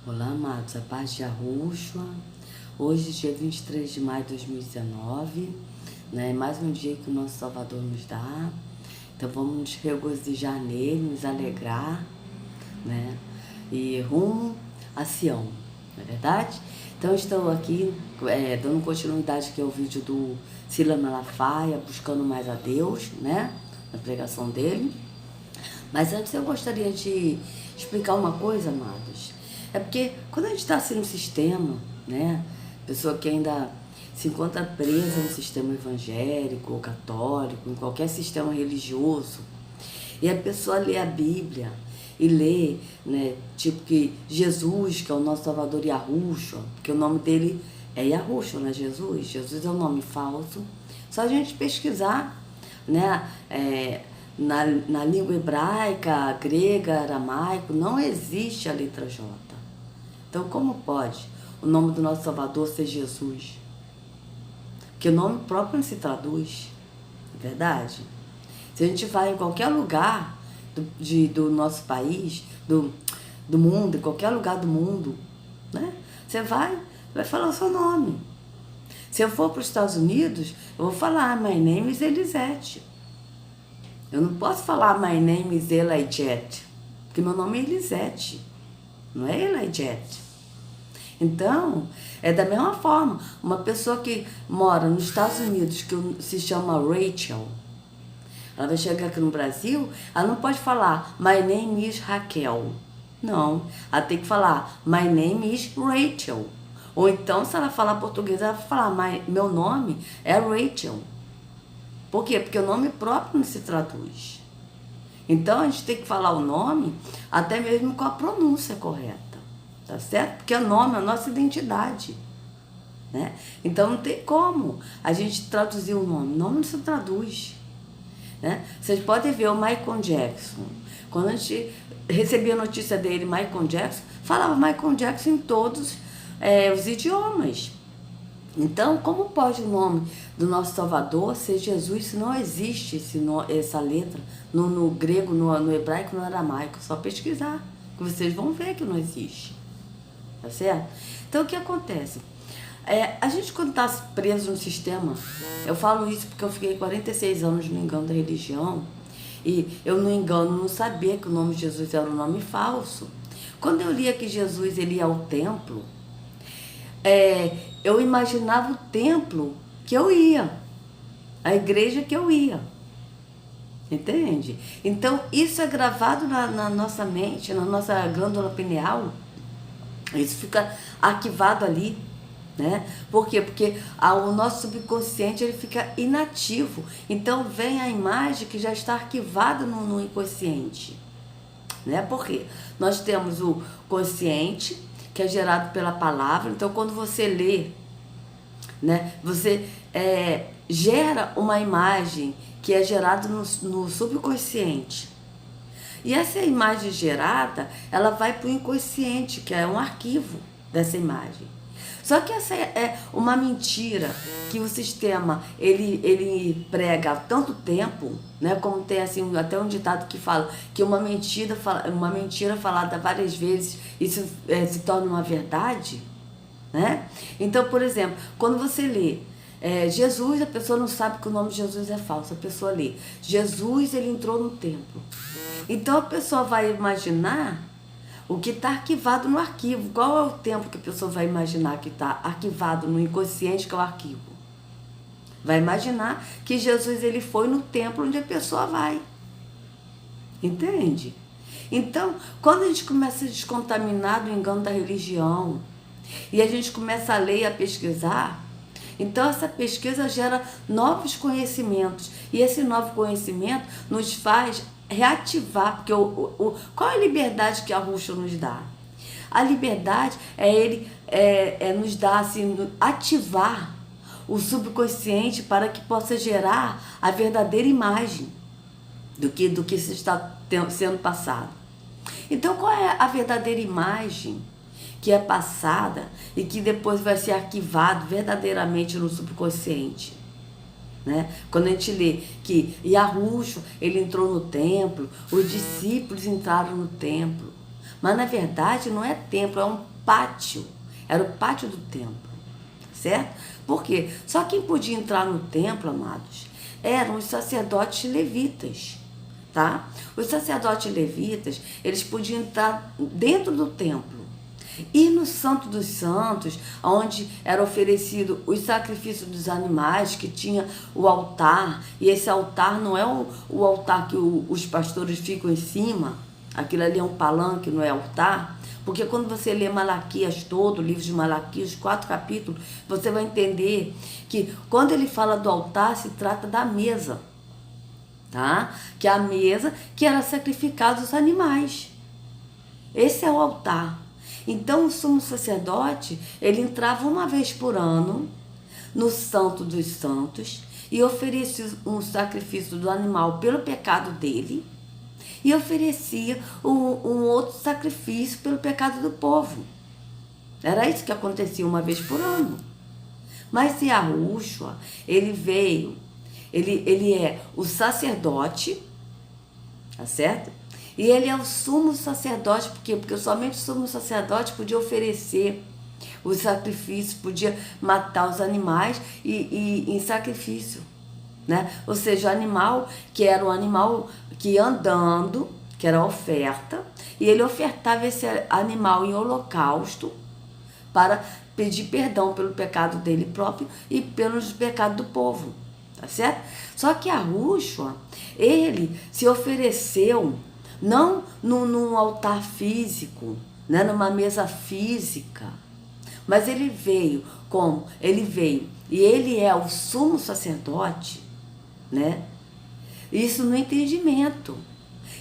Olá, amados, a paz de Yahushua. Hoje, dia 23 de maio de 2019, né? Mais um dia que o nosso Salvador nos dá. Então vamos nos regozijar nele, nos alegrar, né? E rumo a Sião, não é verdade? Então estou aqui dando continuidade aqui ao vídeo do Silas Malafaia, buscando mais a Deus, né? Na pregação dele. Mas antes eu gostaria de explicar uma coisa, amados. É porque quando a gente está assim no sistema, né? Pessoa que ainda se encontra presa no sistema evangélico ou católico, em qualquer sistema religioso, e a pessoa lê a Bíblia e lê, né? Tipo que Jesus, que é o nosso Salvador Yahushua, porque o nome dele é Yahushua, não é Jesus? Jesus é um nome falso. Só a gente pesquisar, né? Na língua hebraica, grega, aramaico, não existe a letra J. Então, como pode o nome do nosso Salvador ser Jesus? Porque o nome próprio não se traduz, é verdade? Se a gente vai em qualquer lugar do nosso país, do mundo, em qualquer lugar do mundo, né? Você vai falar o seu nome. Se eu for para os Estados Unidos, eu vou falar, my name is Elisete. Eu não posso falar my name is Elijah, porque meu nome é Elisete, não é Elijah. Então, é da mesma forma, uma pessoa que mora nos Estados Unidos, que se chama Rachel, ela vai chegar aqui no Brasil, ela não pode falar my name is Raquel. Não, ela tem que falar my name is Rachel. Ou então, se ela falar português, ela vai falar meu nome é Rachel. Por quê? Porque o nome próprio não se traduz. Então, a gente tem que falar o nome até mesmo com a pronúncia correta. Tá certo? Porque o nome é a nossa identidade. Né? Então, não tem como a gente traduzir o nome. O nome não se traduz. Né? Vocês podem ver o Michael Jackson. Quando a gente recebia a notícia dele, Michael Jackson, falava Michael Jackson em todos os idiomas. Então, como pode o nome do nosso Salvador ser Jesus se não existe essa letra no grego, no hebraico, no aramaico? Só pesquisar, que vocês vão ver que não existe. Tá certo? Então, o que acontece? A gente, quando está preso no sistema, eu falo isso porque eu fiquei 46 anos no engano da religião, e eu, no engano, não sabia que o nome de Jesus era um nome falso. Quando eu lia que Jesus ele ia ao templo, eu imaginava o templo que eu ia, a igreja que eu ia. Entende? Então, isso é gravado na nossa mente, na nossa glândula pineal. Isso fica arquivado ali, né? Por quê? Porque o nosso subconsciente ele fica inativo. Então, vem a imagem que já está arquivada no inconsciente. Né? Por quê? Nós temos o consciente, que é gerado pela palavra. Então, quando você lê, né, você gera uma imagem que é gerada no subconsciente. E essa imagem gerada, ela vai para o inconsciente, que é um arquivo dessa imagem. Só que essa é uma mentira que o sistema ele prega há tanto tempo, né? Como tem assim até um ditado que fala que uma mentira falada várias vezes isso se torna uma verdade, né? Então, por exemplo, quando você lê Jesus, a pessoa não sabe que o nome de Jesus é falso. A pessoa lê Jesus, ele entrou no templo. Então a pessoa vai imaginar o que está arquivado no arquivo. Qual é o tempo que a pessoa vai imaginar que está arquivado no inconsciente, que é o arquivo? Vai imaginar que Jesus ele foi no templo onde a pessoa vai. Entende? Então, quando a gente começa a descontaminar do engano da religião e a gente começa a ler e a pesquisar, então essa pesquisa gera novos conhecimentos. E esse novo conhecimento nos faz reativar, porque qual é a liberdade que a Yahushua nos dá? A liberdade ele nos dar, assim, ativar o subconsciente para que possa gerar a verdadeira imagem do que está sendo passado. Então, qual é a verdadeira imagem que é passada e que depois vai ser arquivado verdadeiramente no subconsciente? Né? Quando a gente lê que Yahushua, ele entrou no templo, os discípulos entraram no templo. Mas na verdade não é templo, é um pátio. Era o pátio do templo, certo? Por quê? Só quem podia entrar no templo, amados, eram os sacerdotes levitas, tá? Os sacerdotes levitas, eles podiam entrar dentro do templo. E no Santo dos Santos, onde era oferecido os sacrifícios dos animais, que tinha o altar, e esse altar não é o altar que os pastores ficam em cima, aquilo ali é um palanque, não é altar, porque quando você lê Malaquias todo, o livro de Malaquias, 4 capítulos, você vai entender que quando ele fala do altar, se trata da mesa, tá? Que é a mesa que era sacrificada os animais. Esse é o altar. Então o sumo sacerdote, ele entrava uma vez por ano no Santo dos Santos e oferecia um sacrifício do animal pelo pecado dele e oferecia um outro sacrifício pelo pecado do povo. Era isso que acontecia uma vez por ano. Mas Yahushua, ele veio, ele é o sacerdote, tá certo? E ele é o sumo sacerdote, por quê? Porque somente o sumo sacerdote podia oferecer os sacrifícios, podia matar os animais em sacrifício, né? Ou seja, o animal, que era um animal que ia andando, que era a oferta, e ele ofertava esse animal em holocausto para pedir perdão pelo pecado dele próprio e pelos pecados do povo, tá certo? Só que Yahushua, ele se ofereceu não num altar físico, né, numa mesa física, mas ele veio como? Ele veio e ele é o sumo sacerdote, né? Isso no entendimento.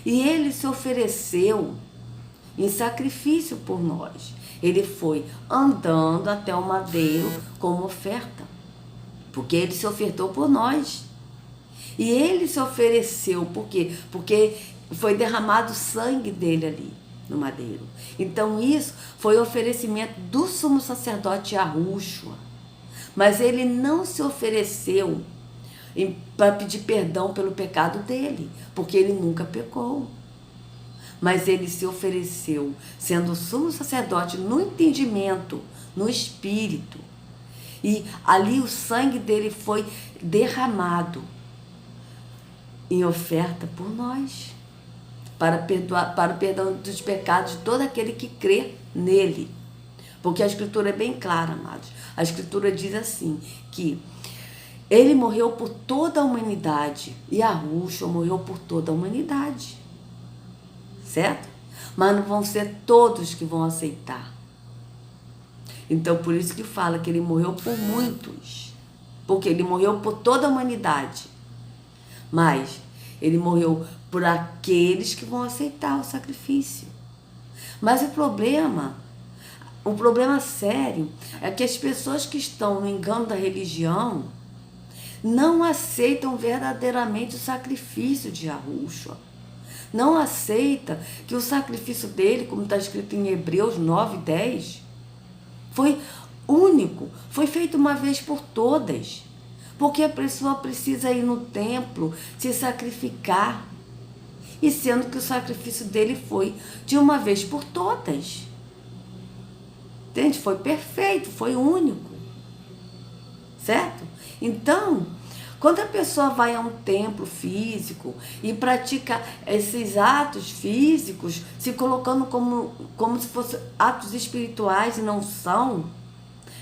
E ele se ofereceu em sacrifício por nós. Ele foi andando até o madeiro como oferta, porque ele se ofertou por nós. E ele se ofereceu, por quê? Porque foi derramado o sangue dele ali no madeiro. Então isso foi oferecimento do sumo sacerdote Yahushua. Mas ele não se ofereceu para pedir perdão pelo pecado dele, porque ele nunca pecou. Mas ele se ofereceu, sendo o sumo sacerdote no entendimento, no espírito. E ali o sangue dele foi derramado em oferta por nós, para o perdão dos pecados de todo aquele que crê nele. Porque a Escritura é bem clara, amados. A Escritura diz assim, que ele morreu por toda a humanidade, e Yahushua morreu por toda a humanidade, certo? Mas não vão ser todos que vão aceitar. Então, por isso que fala que ele morreu por muitos, porque ele morreu por toda a humanidade, mas ele morreu por aqueles que vão aceitar o sacrifício. Mas o problema sério é que as pessoas que estão no engano da religião não aceitam verdadeiramente o sacrifício de Yahushua. Não aceita que o sacrifício dele, como está escrito em Hebreus 9:10, foi único, foi feito uma vez por todas. Porque a pessoa precisa ir no templo, se sacrificar. E sendo que o sacrifício dele foi de uma vez por todas. Entende? Foi perfeito, foi único. Certo? Então, quando a pessoa vai a um templo físico e pratica esses atos físicos, se colocando como se fossem atos espirituais e não são,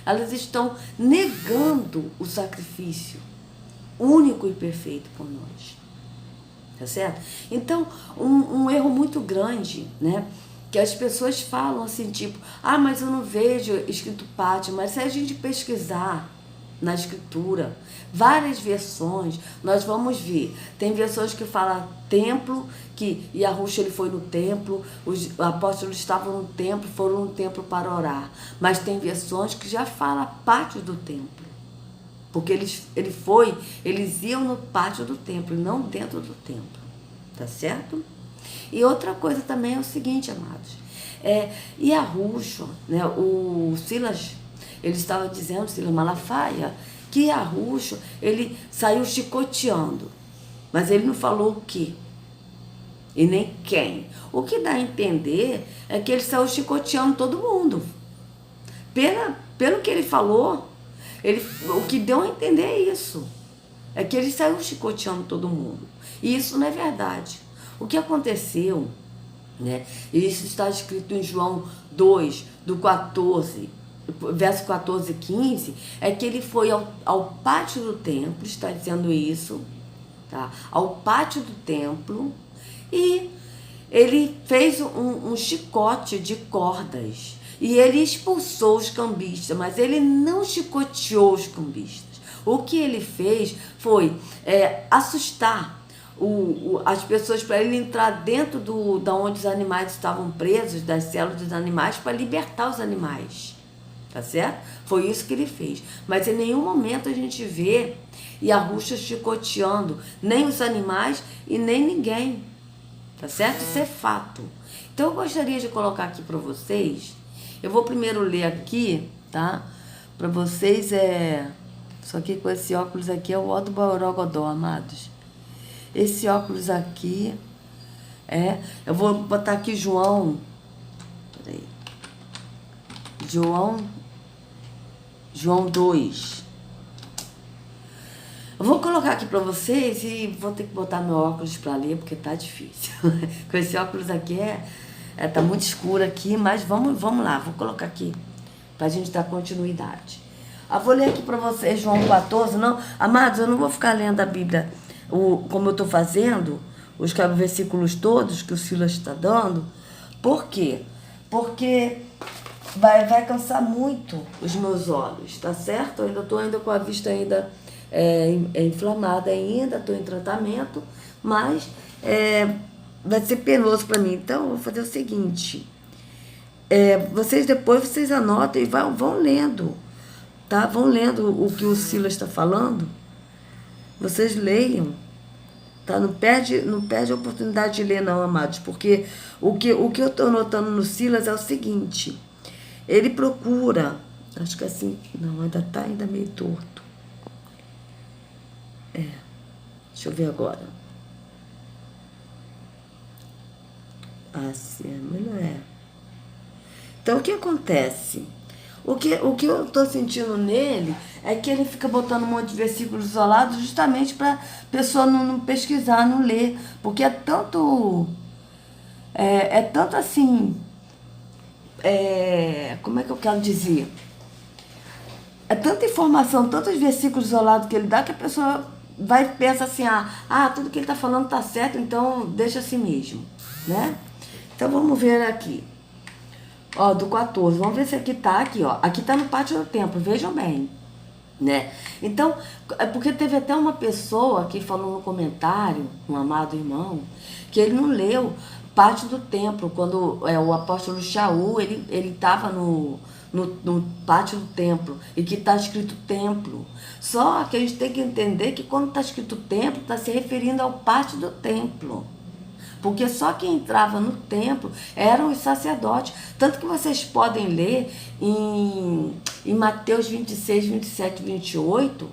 elas estão negando o sacrifício único e perfeito por nós. Tá certo? Então, um erro muito grande, né? Que as pessoas falam assim, tipo, mas eu não vejo escrito pátio. Mas se a gente pesquisar na Escritura, várias versões, nós vamos ver. Tem versões que falam templo, que Yahushua ele foi no templo, os apóstolos estavam no templo, foram no templo para orar. Mas tem versões que já falam pátio do templo. Porque eles iam no pátio do templo, e não dentro do templo. Tá certo? E outra coisa também é o seguinte, amados. Yahushua, né, o Silas, ele estava dizendo, Silas Malafaia, que Yahushua, ele saiu chicoteando. Mas ele não falou o quê? e nem quem. O que dá a entender é que ele saiu chicoteando todo mundo. Pelo que ele falou, o que deu a entender é isso. É que ele saiu chicoteando todo mundo. E isso não é verdade. O que aconteceu, né? E isso está escrito em João 2, do 14, verso 14 e 15, é que ele foi ao pátio do templo, está dizendo isso, tá? Ao pátio do templo, e ele fez um chicote de cordas. E ele expulsou os cambistas, mas ele não chicoteou os cambistas. O que ele fez foi assustar as pessoas para ele entrar dentro da onde os animais estavam presos, das células dos animais, para libertar os animais. Tá certo? Foi isso que ele fez. Mas em nenhum momento a gente vê Yahushua chicoteando nem os animais e nem ninguém. Tá certo? Isso é fato. Então eu gostaria de colocar aqui para vocês. Eu vou primeiro ler aqui, tá? Para vocês só que com esse óculos aqui é o Odo Borogodó, amados. Esse óculos aqui eu vou botar aqui João. Peraí. João 2. Eu vou colocar aqui para vocês e vou ter que botar meu óculos para ler, porque tá difícil. Com esse óculos aqui tá muito escuro aqui, mas vamos lá, vou colocar aqui para a gente dar continuidade. Eu vou ler aqui para vocês João 14, não, amados, eu não vou ficar lendo a Bíblia como eu estou fazendo, os versículos todos que o Silas está dando. Por quê? Porque vai cansar muito os meus olhos, tá certo? Eu ainda estou com a vista ainda inflamada ainda, estou em tratamento, mas vai ser penoso para mim. Então, eu vou fazer o seguinte, vocês anotam e vão lendo, tá? Vão lendo o que o Silas está falando, vocês leiam, tá? Não perde a oportunidade de ler não, amados, porque o que eu estou notando no Silas é o seguinte, ele procura, acho que assim, não, ainda meio torto. Deixa eu ver agora. Assim, mas não é. Então, o que acontece? O que eu estou sentindo nele é que ele fica botando um monte de versículos isolados justamente para a pessoa não pesquisar, não ler. Porque é tanto assim... como é que eu quero dizer? É tanta informação, tantos versículos isolados que ele dá, que a pessoa vai pensar assim, tudo que ele está falando está certo, então deixa assim mesmo, né? Então vamos ver aqui, do 14, vamos ver se aqui está, aqui está no pátio do templo, vejam bem, né? Então, é porque teve até uma pessoa que falou no comentário, um amado irmão, que ele não leu pátio do templo, quando o apóstolo Shaul, ele estava no pátio do templo, e que está escrito templo. Só que a gente tem que entender que quando está escrito templo, está se referindo ao pátio do templo. Porque só quem entrava no templo eram os sacerdotes. Tanto que vocês podem ler em Mateus 26, 27 e 28,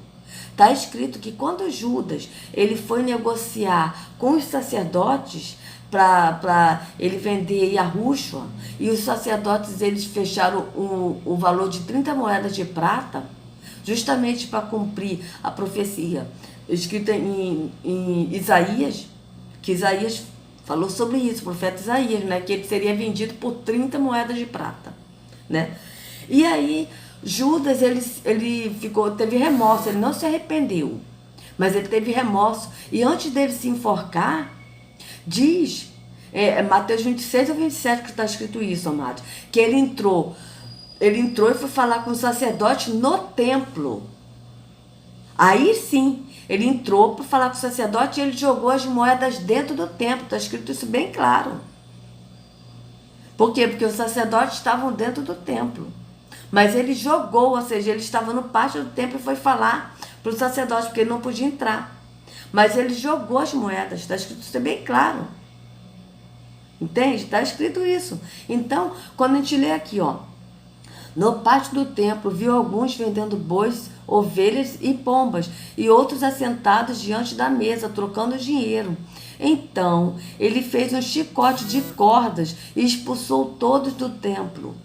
está escrito que quando Judas ele foi negociar com os sacerdotes para ele vender Yahushua, e os sacerdotes eles fecharam o valor de 30 moedas de prata, justamente para cumprir a profecia escrita em Isaías, que Isaías falou sobre isso, o profeta Isaías, né, que ele seria vendido por 30 moedas de prata, né? E aí Judas ele teve remorso, ele não se arrependeu, mas ele teve remorso, e antes dele se enforcar, diz, Mateus 26 ou 27 que está escrito isso, amados, que ele entrou e foi falar com o sacerdote no templo. Aí sim, ele entrou para falar com o sacerdote e ele jogou as moedas dentro do templo, está escrito isso bem claro. Por quê? Porque os sacerdotes estavam dentro do templo, mas ele jogou, ou seja, ele estava no pátio do templo e foi falar para o sacerdote, porque ele não podia entrar. Mas ele jogou as moedas, está escrito isso bem claro. Entende? Está escrito isso. Então, quando a gente lê aqui, no pátio do templo, viu alguns vendendo bois, ovelhas e pombas, e outros assentados diante da mesa, trocando dinheiro. Então ele fez um chicote de cordas e expulsou todos do templo.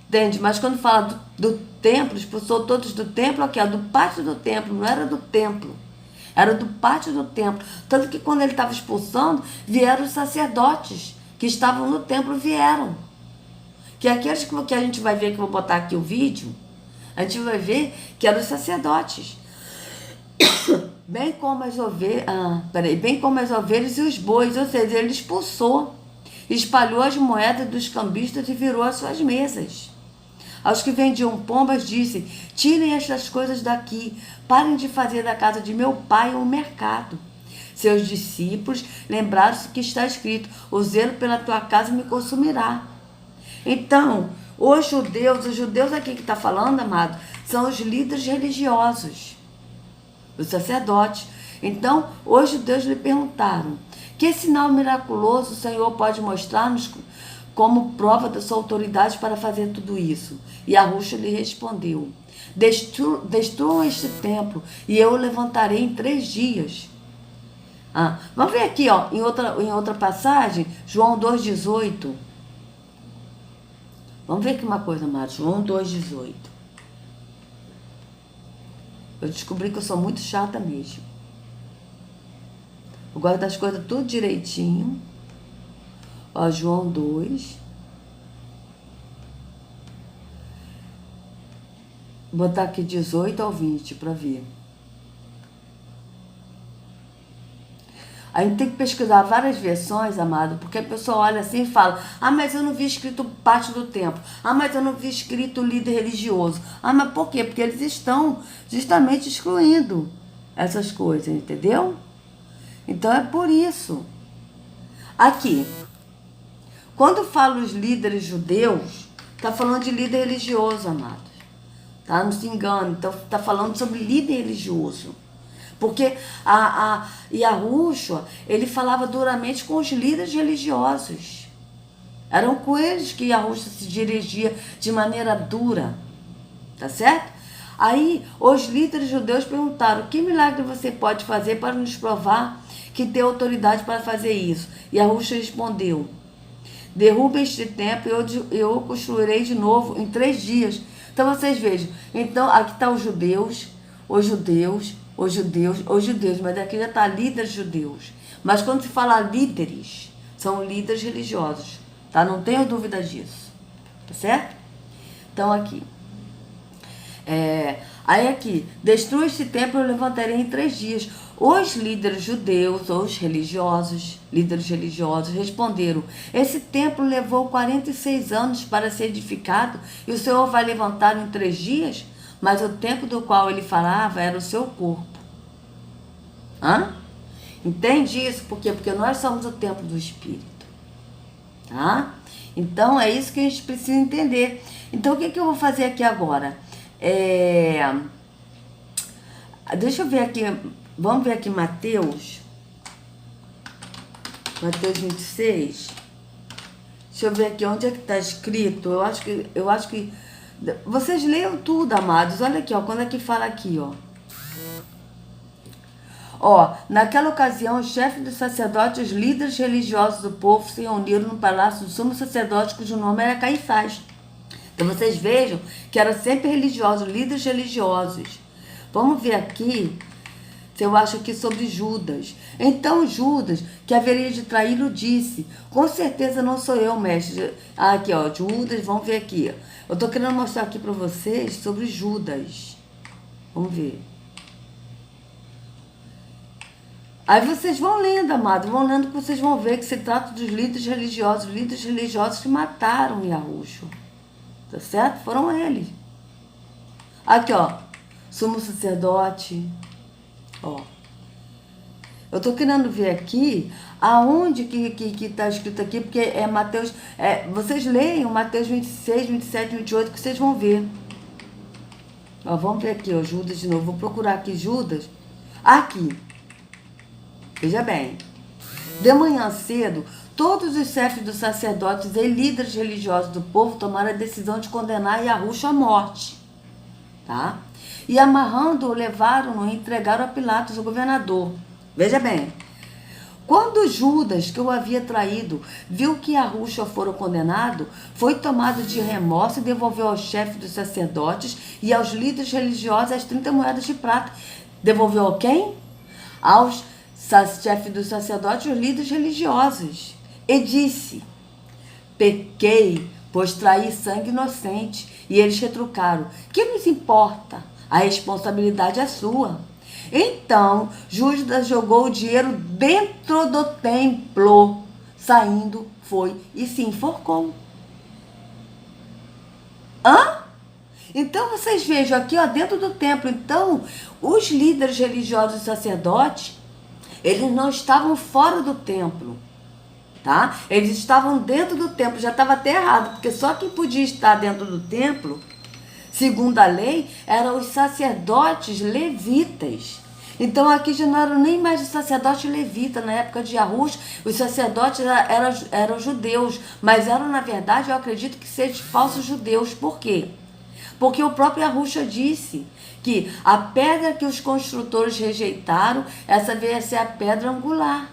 Entende? Mas quando fala do templo, expulsou todos do templo, aqui, do pátio do templo, não era do templo. Era do pátio do templo. Tanto que quando ele estava expulsando, vieram os sacerdotes que estavam no templo, vieram. Que aqueles que a gente vai ver, que eu vou botar aqui o vídeo, a gente vai ver que eram os sacerdotes. Bem como as ovelhas e os bois, ou seja, ele expulsou, espalhou as moedas dos cambistas e virou as suas mesas. Aos que vendiam pombas disse: tirem estas coisas daqui, parem de fazer da casa de meu pai um mercado. Seus discípulos lembraram-se que está escrito: o zelo pela tua casa me consumirá. Então, os judeus aqui que está falando, amado, são os líderes religiosos, os sacerdotes. Então, os judeus lhe perguntaram: que sinal miraculoso o Senhor pode mostrar-nos como prova da sua autoridade para fazer tudo isso? E Yahushua lhe respondeu: destruam este templo e eu o levantarei em 3 dias. Vamos ver aqui, em outra passagem, João 2,18. Vamos ver aqui uma coisa, amado. João 2,18. Eu descobri que eu sou muito chata mesmo. Eu gosto das coisas tudo direitinho. João 2. Vou botar aqui 18 ao 20 para ver. A gente tem que pesquisar várias versões, amado, porque a pessoa olha assim e fala: mas eu não vi escrito parte do templo. Mas eu não vi escrito líder religioso. Mas por quê? Porque eles estão justamente excluindo essas coisas, entendeu? Então é por isso. Aqui, quando fala os líderes judeus, está falando de líder religioso, amados. Tá? Não se engane. Então está falando sobre líder religioso. Porque Yahushua, ele falava duramente com os líderes religiosos. Eram com eles que Yahushua se dirigia de maneira dura. Tá certo? Aí os líderes judeus perguntaram: que milagre você pode fazer para nos provar que tem autoridade para fazer isso? E Yahushua respondeu: derruba este templo e eu o construirei de novo em 3 dias. Então vocês vejam. Então aqui está os judeus, mas aqui já está líderes judeus. Mas quando se fala líderes, são líderes religiosos, tá? Não tenho dúvida disso, tá certo? Então aqui, aí aqui, destrua este templo e eu levantarei em 3 dias. Os líderes judeus, ou os líderes religiosos, responderam: esse templo levou 46 anos para ser edificado e o Senhor vai levantar em 3 dias? Mas o templo do qual ele falava era o seu corpo. Entende isso? Por quê? Porque nós somos o templo do Espírito. Tá? Então é isso que a gente precisa entender. Então o que eu vou fazer aqui agora? Deixa eu ver aqui. Vamos ver aqui Mateus 26. Deixa eu ver aqui onde é que está escrito. Eu acho que vocês leiam tudo, amados. Olha aqui, quando é que fala aqui, naquela ocasião, os chefes dos sacerdotes e os líderes religiosos do povo se reuniram no palácio do sumo sacerdote, cujo nome era Caifás. Então vocês vejam que eram sempre religiosos, líderes religiosos. Vamos ver aqui se eu acho aqui sobre Judas. Então Judas, que haveria de traí-lo, disse: com certeza não sou eu, mestre. Aqui, Judas, vamos ver aqui. Eu estou querendo mostrar aqui para vocês sobre Judas. Vamos ver. Aí vocês vão lendo, amado, vão lendo que vocês vão ver que se trata dos líderes religiosos que mataram Yahushua. Tá certo? Foram eles. Aqui, sumo sacerdote. Eu tô querendo ver aqui aonde que está escrito aqui, porque é Mateus. Vocês leiam Mateus 26, 27, 28, que vocês vão ver. Vamos ver aqui, Judas de novo. Vou procurar aqui Judas. Aqui. Veja bem. De manhã cedo, todos os chefes dos sacerdotes e líderes religiosos do povo tomaram a decisão de condenar Yahushua à morte. Tá? E amarrando-o, levaram-no e entregaram a Pilatos, o governador. Veja bem, Quando Judas, que o havia traído, viu que Yahushua fora condenado, foi tomado de remorso e devolveu ao chefe dos sacerdotes e aos líderes religiosos as 30 moedas de prata. Devolveu a quem? Aos chefes dos sacerdotes e aos líderes religiosos. E disse: pequei, pois traí sangue inocente. E eles retrucaram: que nos importa? A responsabilidade é sua. Então, Judas jogou o dinheiro dentro do templo. Saindo, foi e se enforcou. Hã? Então, vocês vejam aqui, ó, dentro do templo. Então, os líderes religiosos e sacerdotes, eles não estavam fora do templo, tá? Eles estavam dentro do templo. Já estava até errado, porque só quem podia estar dentro do templo, segundo a lei, eram os sacerdotes levitas. Então aqui já não eram nem mais os sacerdotes levitas. Na época de Yahushua, os sacerdotes eram judeus, mas eram, na verdade, eu acredito que sejam falsos judeus. Por quê? Porque o próprio Yahushua disse que a pedra que os construtores rejeitaram, essa veio a ser a pedra angular.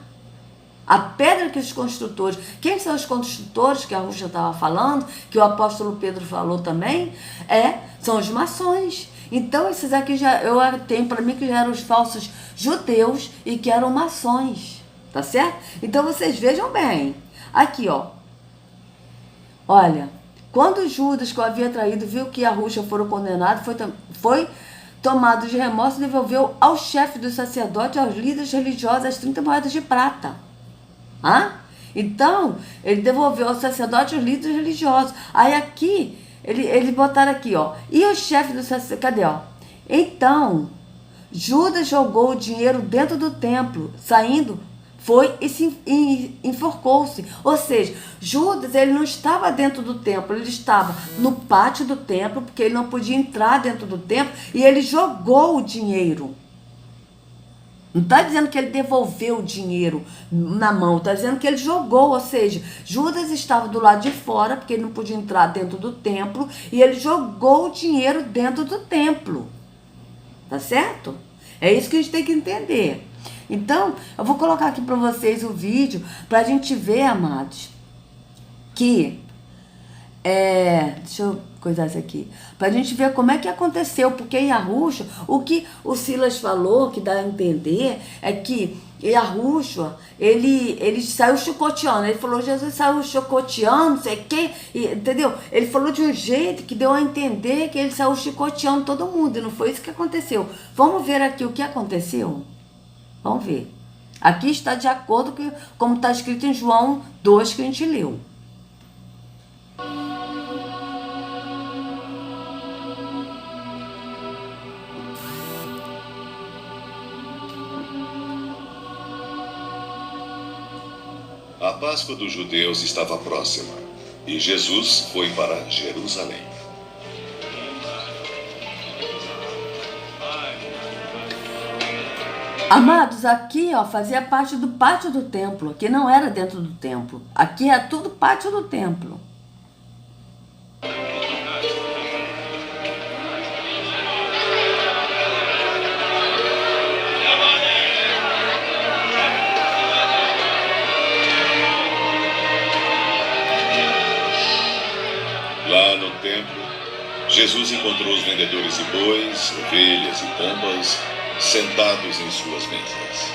A pedra que os construtores... Quem são os construtores que a Yahushua estava falando, que o apóstolo Pedro falou também? São os maçons. Então, esses aqui eu tenho para mim que já eram os falsos judeus e que eram maçons. Tá certo? Então, vocês vejam bem. Aqui, ó. Olha, quando Judas, que o havia traído, viu que Yahushua fora condenado, foi tomado de remorso e devolveu ao chefe dos sacerdotes e aos líderes religiosos as 30 moedas de prata. Então, ele devolveu ao sacerdote e aos líderes religiosos. Aí aqui, eles botaram aqui, ó. E o chefe do sacerdote, cadê, ó? Então, Judas jogou o dinheiro dentro do templo. Saindo, foi e enforcou-se. Ou seja, Judas, ele não estava dentro do templo. Ele estava no pátio do templo, porque ele não podia entrar dentro do templo. E ele jogou o dinheiro. Não está dizendo que ele devolveu o dinheiro na mão, está dizendo que ele jogou, ou seja, Judas estava do lado de fora, porque ele não podia entrar dentro do templo, e ele jogou o dinheiro dentro do templo. Tá certo? É isso que a gente tem que entender. Então, eu vou colocar aqui para vocês o vídeo, para a gente ver, amados, que... deixa eu coisar isso aqui. Pra gente ver como é que aconteceu. Porque Yahushua, o que o Silas falou, que dá a entender, é que Yahushua, ele saiu chicoteando. Ele falou, Jesus saiu chicoteando, não sei o quê, entendeu? Ele falou de um jeito que deu a entender que ele saiu chicoteando todo mundo. E não foi isso que aconteceu. Vamos ver aqui o que aconteceu? Vamos ver. Aqui está de acordo com como está escrito em João 2, que a gente leu. A Páscoa dos judeus estava próxima, e Jesus foi para Jerusalém. Amados, aqui, ó, fazia parte do pátio do templo. Aqui não era dentro do templo. Aqui é tudo pátio do templo. Lá no templo, Jesus encontrou os vendedores de bois, ovelhas e pombas sentados em suas mesas.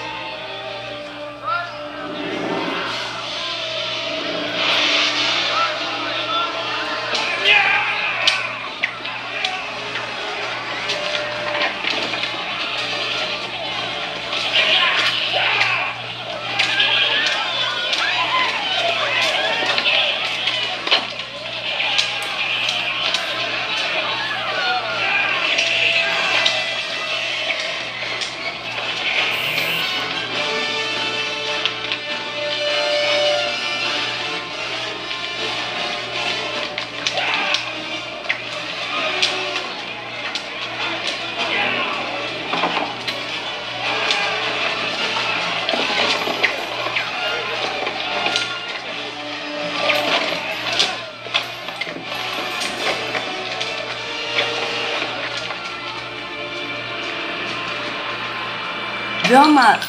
Viu, amado?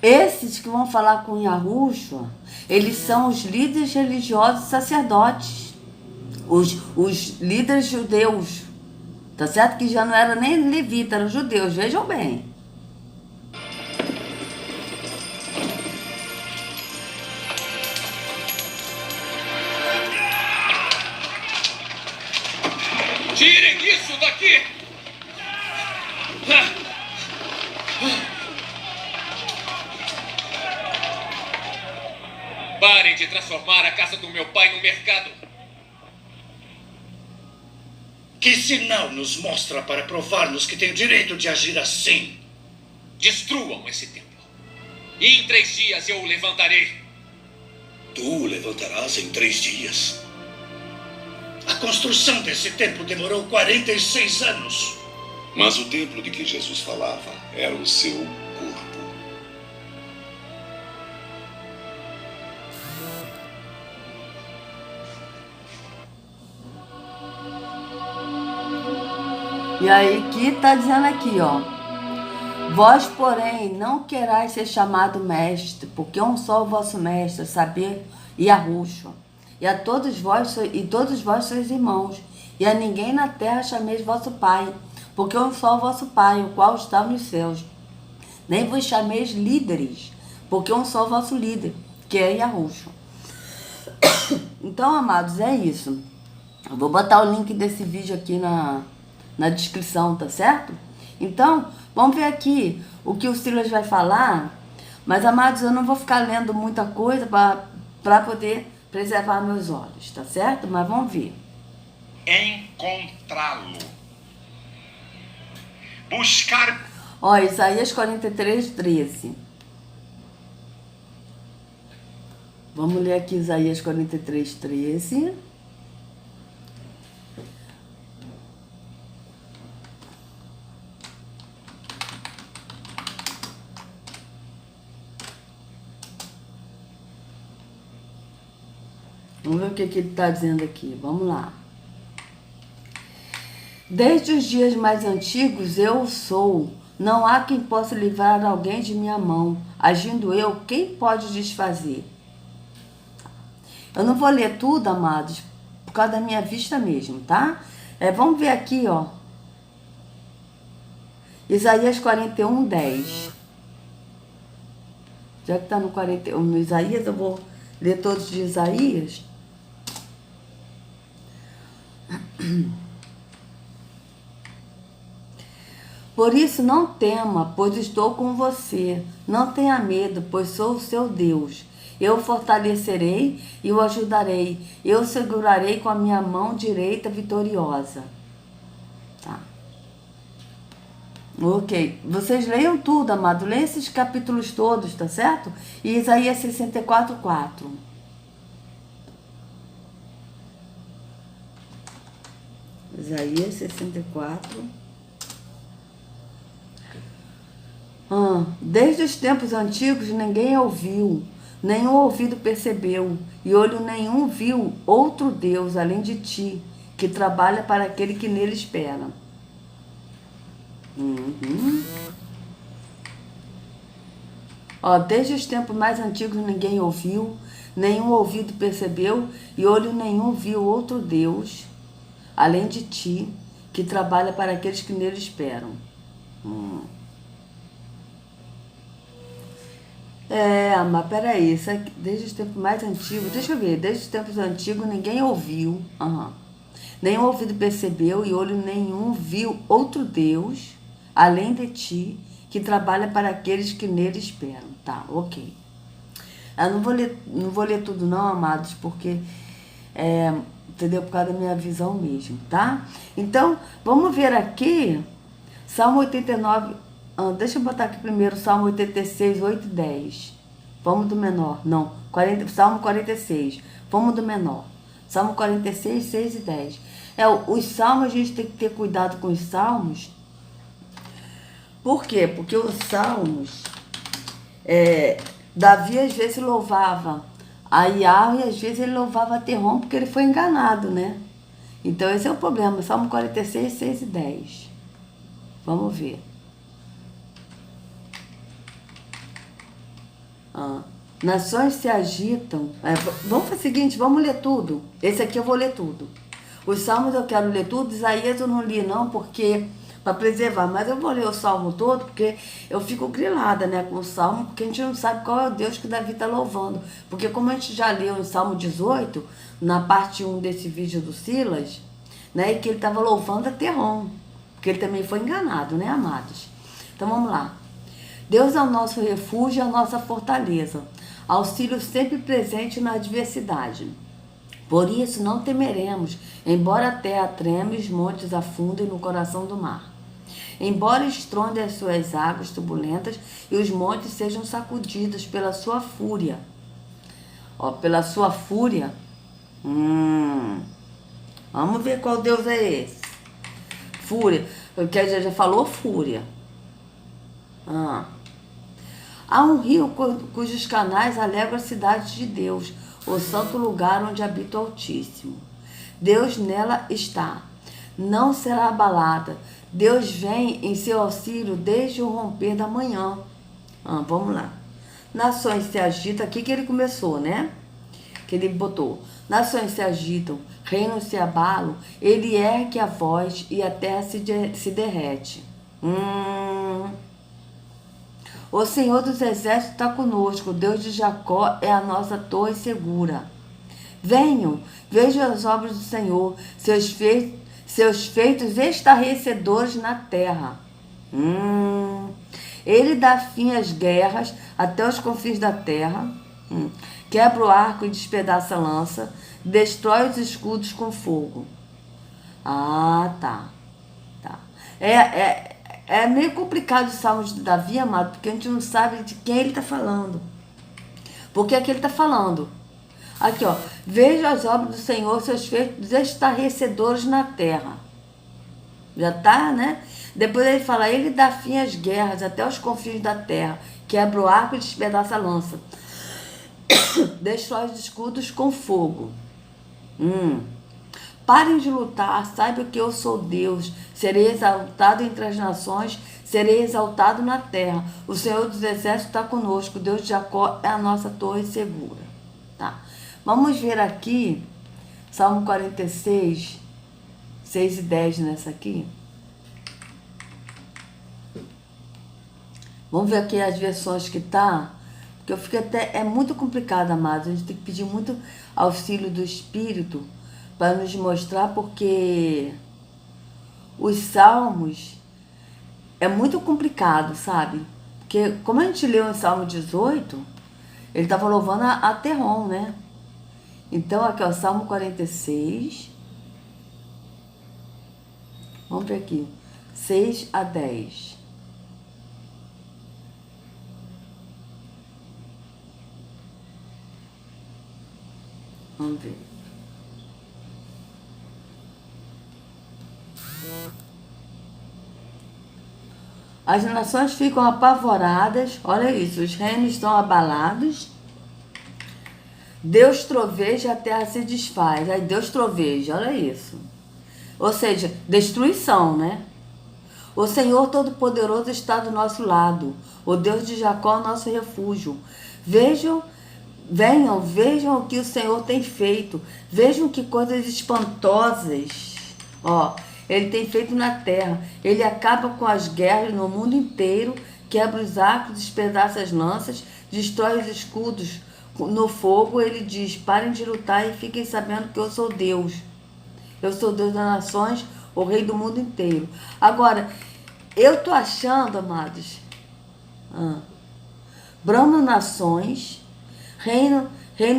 Esses que vão falar com Yahushua, eles são os líderes religiosos e sacerdotes, os líderes judeus, tá certo? Que já não eram nem levitas, eram judeus, vejam bem. Tirem isso daqui! Parem de transformar a casa do meu pai no mercado. Que sinal nos mostra para provar-nos que tem o direito de agir assim? Destruam esse templo. E em 3 dias eu o levantarei. Tu o levantarás em 3 dias. A construção desse templo demorou 46 anos. Mas o templo de que Jesus falava era o seu corpo. E aí que está dizendo aqui, ó. Vós, porém, não querais ser chamado mestre, porque um só o vosso mestre, saber Yahushua. E a todos vós sois irmãos. E a ninguém na terra chameis vosso pai, porque um só o vosso pai, o qual está nos céus. Nem vos chameis líderes, porque um só o vosso líder, que é Yahushua. Então, amados, é isso. Eu vou botar o link desse vídeo aqui na descrição, tá certo? Então, vamos ver aqui o que o Silas vai falar. Mas, amados, eu não vou ficar lendo muita coisa para poder preservar meus olhos, tá certo? Mas vamos ver. Encontrá-lo. Buscar. Ó, Isaías 43, 13. Vamos ler aqui Isaías 43, 13. Vamos ver o que ele está dizendo aqui. Vamos lá. Desde os dias mais antigos eu sou. Não há quem possa livrar alguém de minha mão. Agindo eu, quem pode desfazer? Eu não vou ler tudo, amados, por causa da minha vista mesmo, tá? Vamos ver aqui, ó. Isaías 41, 10. Já que está no 41, no Isaías, eu vou ler todos de Isaías. Por isso não tema, pois estou com você. Não tenha medo, pois sou o seu Deus. Eu o fortalecerei e o ajudarei. Eu o segurarei com a minha mão direita vitoriosa. Tá. Ok. Vocês leiam tudo, amado. Leiam esses capítulos todos, tá certo? E Isaías 64, 4. Isaías 64. Desde os tempos antigos ninguém ouviu, nenhum ouvido percebeu, e olho nenhum viu outro Deus além de ti, que trabalha para aquele que nele espera. Desde os tempos mais antigos ninguém ouviu, nenhum ouvido percebeu, e olho nenhum viu outro Deus além de ti, que trabalha para aqueles que nele esperam. Mas peraí, isso aqui, desde os tempos mais antigos, deixa eu ver, desde os tempos antigos ninguém ouviu, nenhum ouvido percebeu e olho nenhum viu outro Deus, além de ti, que trabalha para aqueles que nele esperam. Tá, ok. Eu não vou ler tudo não, amados, porque, entendeu, por causa da minha visão mesmo, tá? Então, vamos ver aqui, Salmo 89... deixa eu botar aqui primeiro Salmo 86, 8 e 10. Vamos do menor. Não, Salmo 46. Vamos do menor. Salmo 46, 6 e 10. Os salmos, a gente tem que ter cuidado com os salmos. Por quê? Porque os salmos, Davi às vezes louvava a Yahweh e às vezes ele louvava a Terrom porque ele foi enganado, né? Então esse é o problema. Salmo 46, 6 e 10. Vamos ver. Nações se agitam. Vamos fazer o seguinte, vamos ler tudo. Esse aqui eu vou ler tudo. Os salmos eu quero ler tudo. Isaías eu não li não, porque para preservar. Mas eu vou ler o salmo todo, porque eu fico grilada, né, com o salmo, porque a gente não sabe qual é o Deus que Davi está louvando. Porque como a gente já leu em Salmo 18, na parte 1 desse vídeo do Silas, né, que ele estava louvando a Terrom, porque ele também foi enganado, né, amados? Então vamos lá. Deus é o nosso refúgio, é a nossa fortaleza, auxílio sempre presente na adversidade. Por isso não temeremos, embora a terra treme e os montes afundem no coração do mar. Embora estrondem as suas águas turbulentas e os montes sejam sacudidos pela sua fúria. Pela sua fúria. Vamos ver qual Deus é esse. Fúria. Porque já falou fúria. Há um rio cujos canais alegram a cidade de Deus, o santo lugar onde habita o Altíssimo. Deus nela está, não será abalada. Deus vem em seu auxílio desde o romper da manhã. Vamos lá. Nações se agitam, aqui que ele começou, né? Que ele botou. Nações se agitam, reinos se abalam, ele ergue a voz e a terra se derrete. O Senhor dos Exércitos está conosco, o Deus de Jacó é a nossa torre segura. Venham, vejam as obras do Senhor, seus feitos estarrecedores na terra. Ele dá fim às guerras até os confins da terra, quebra o arco e despedaça a lança, destrói os escudos com fogo. Tá. É meio complicado o Salmo de Davi, amado, porque a gente não sabe de quem ele está falando. Por que é que ele está falando? Aqui, veja as obras do Senhor, seus feitos estarrecedores na terra. Já tá, né? Depois ele fala, ele dá fim às guerras, até os confins da terra, quebra o arco e despedaça a lança. Destrói os escudos com fogo. Parem de lutar, saibam que eu sou Deus, serei exaltado entre as nações, serei exaltado na terra. O Senhor dos Exércitos está conosco, Deus de Jacó é a nossa torre segura. Tá. Vamos ver aqui, Salmo 46, 6 e 10 nessa aqui. Vamos ver aqui as versões que tá, porque eu fico até, é muito complicado, amados, a gente tem que pedir muito auxílio do Espírito, para nos mostrar, porque os salmos é muito complicado, sabe? Porque como a gente leu em Salmo 18, ele estava louvando a Terrom, né? Então aqui, Salmo 46. Vamos ver aqui. 6 a 10. Vamos ver. As nações ficam apavoradas, olha isso, os reinos estão abalados. Deus troveja, a terra se desfaz. Aí Deus troveja, olha isso. Ou seja, destruição, né? O Senhor Todo-Poderoso está do nosso lado. O Deus de Jacó é o nosso refúgio. Venham, vejam o que o Senhor tem feito. Vejam que coisas espantosas, ele tem feito na terra. Ele acaba com as guerras no mundo inteiro, quebra os arcos, despedaça as lanças, destrói os escudos no fogo. Ele diz, parem de lutar e fiquem sabendo que eu sou Deus. Eu sou Deus das nações, o rei do mundo inteiro. Agora, eu tô achando, amados, bramam nações, reino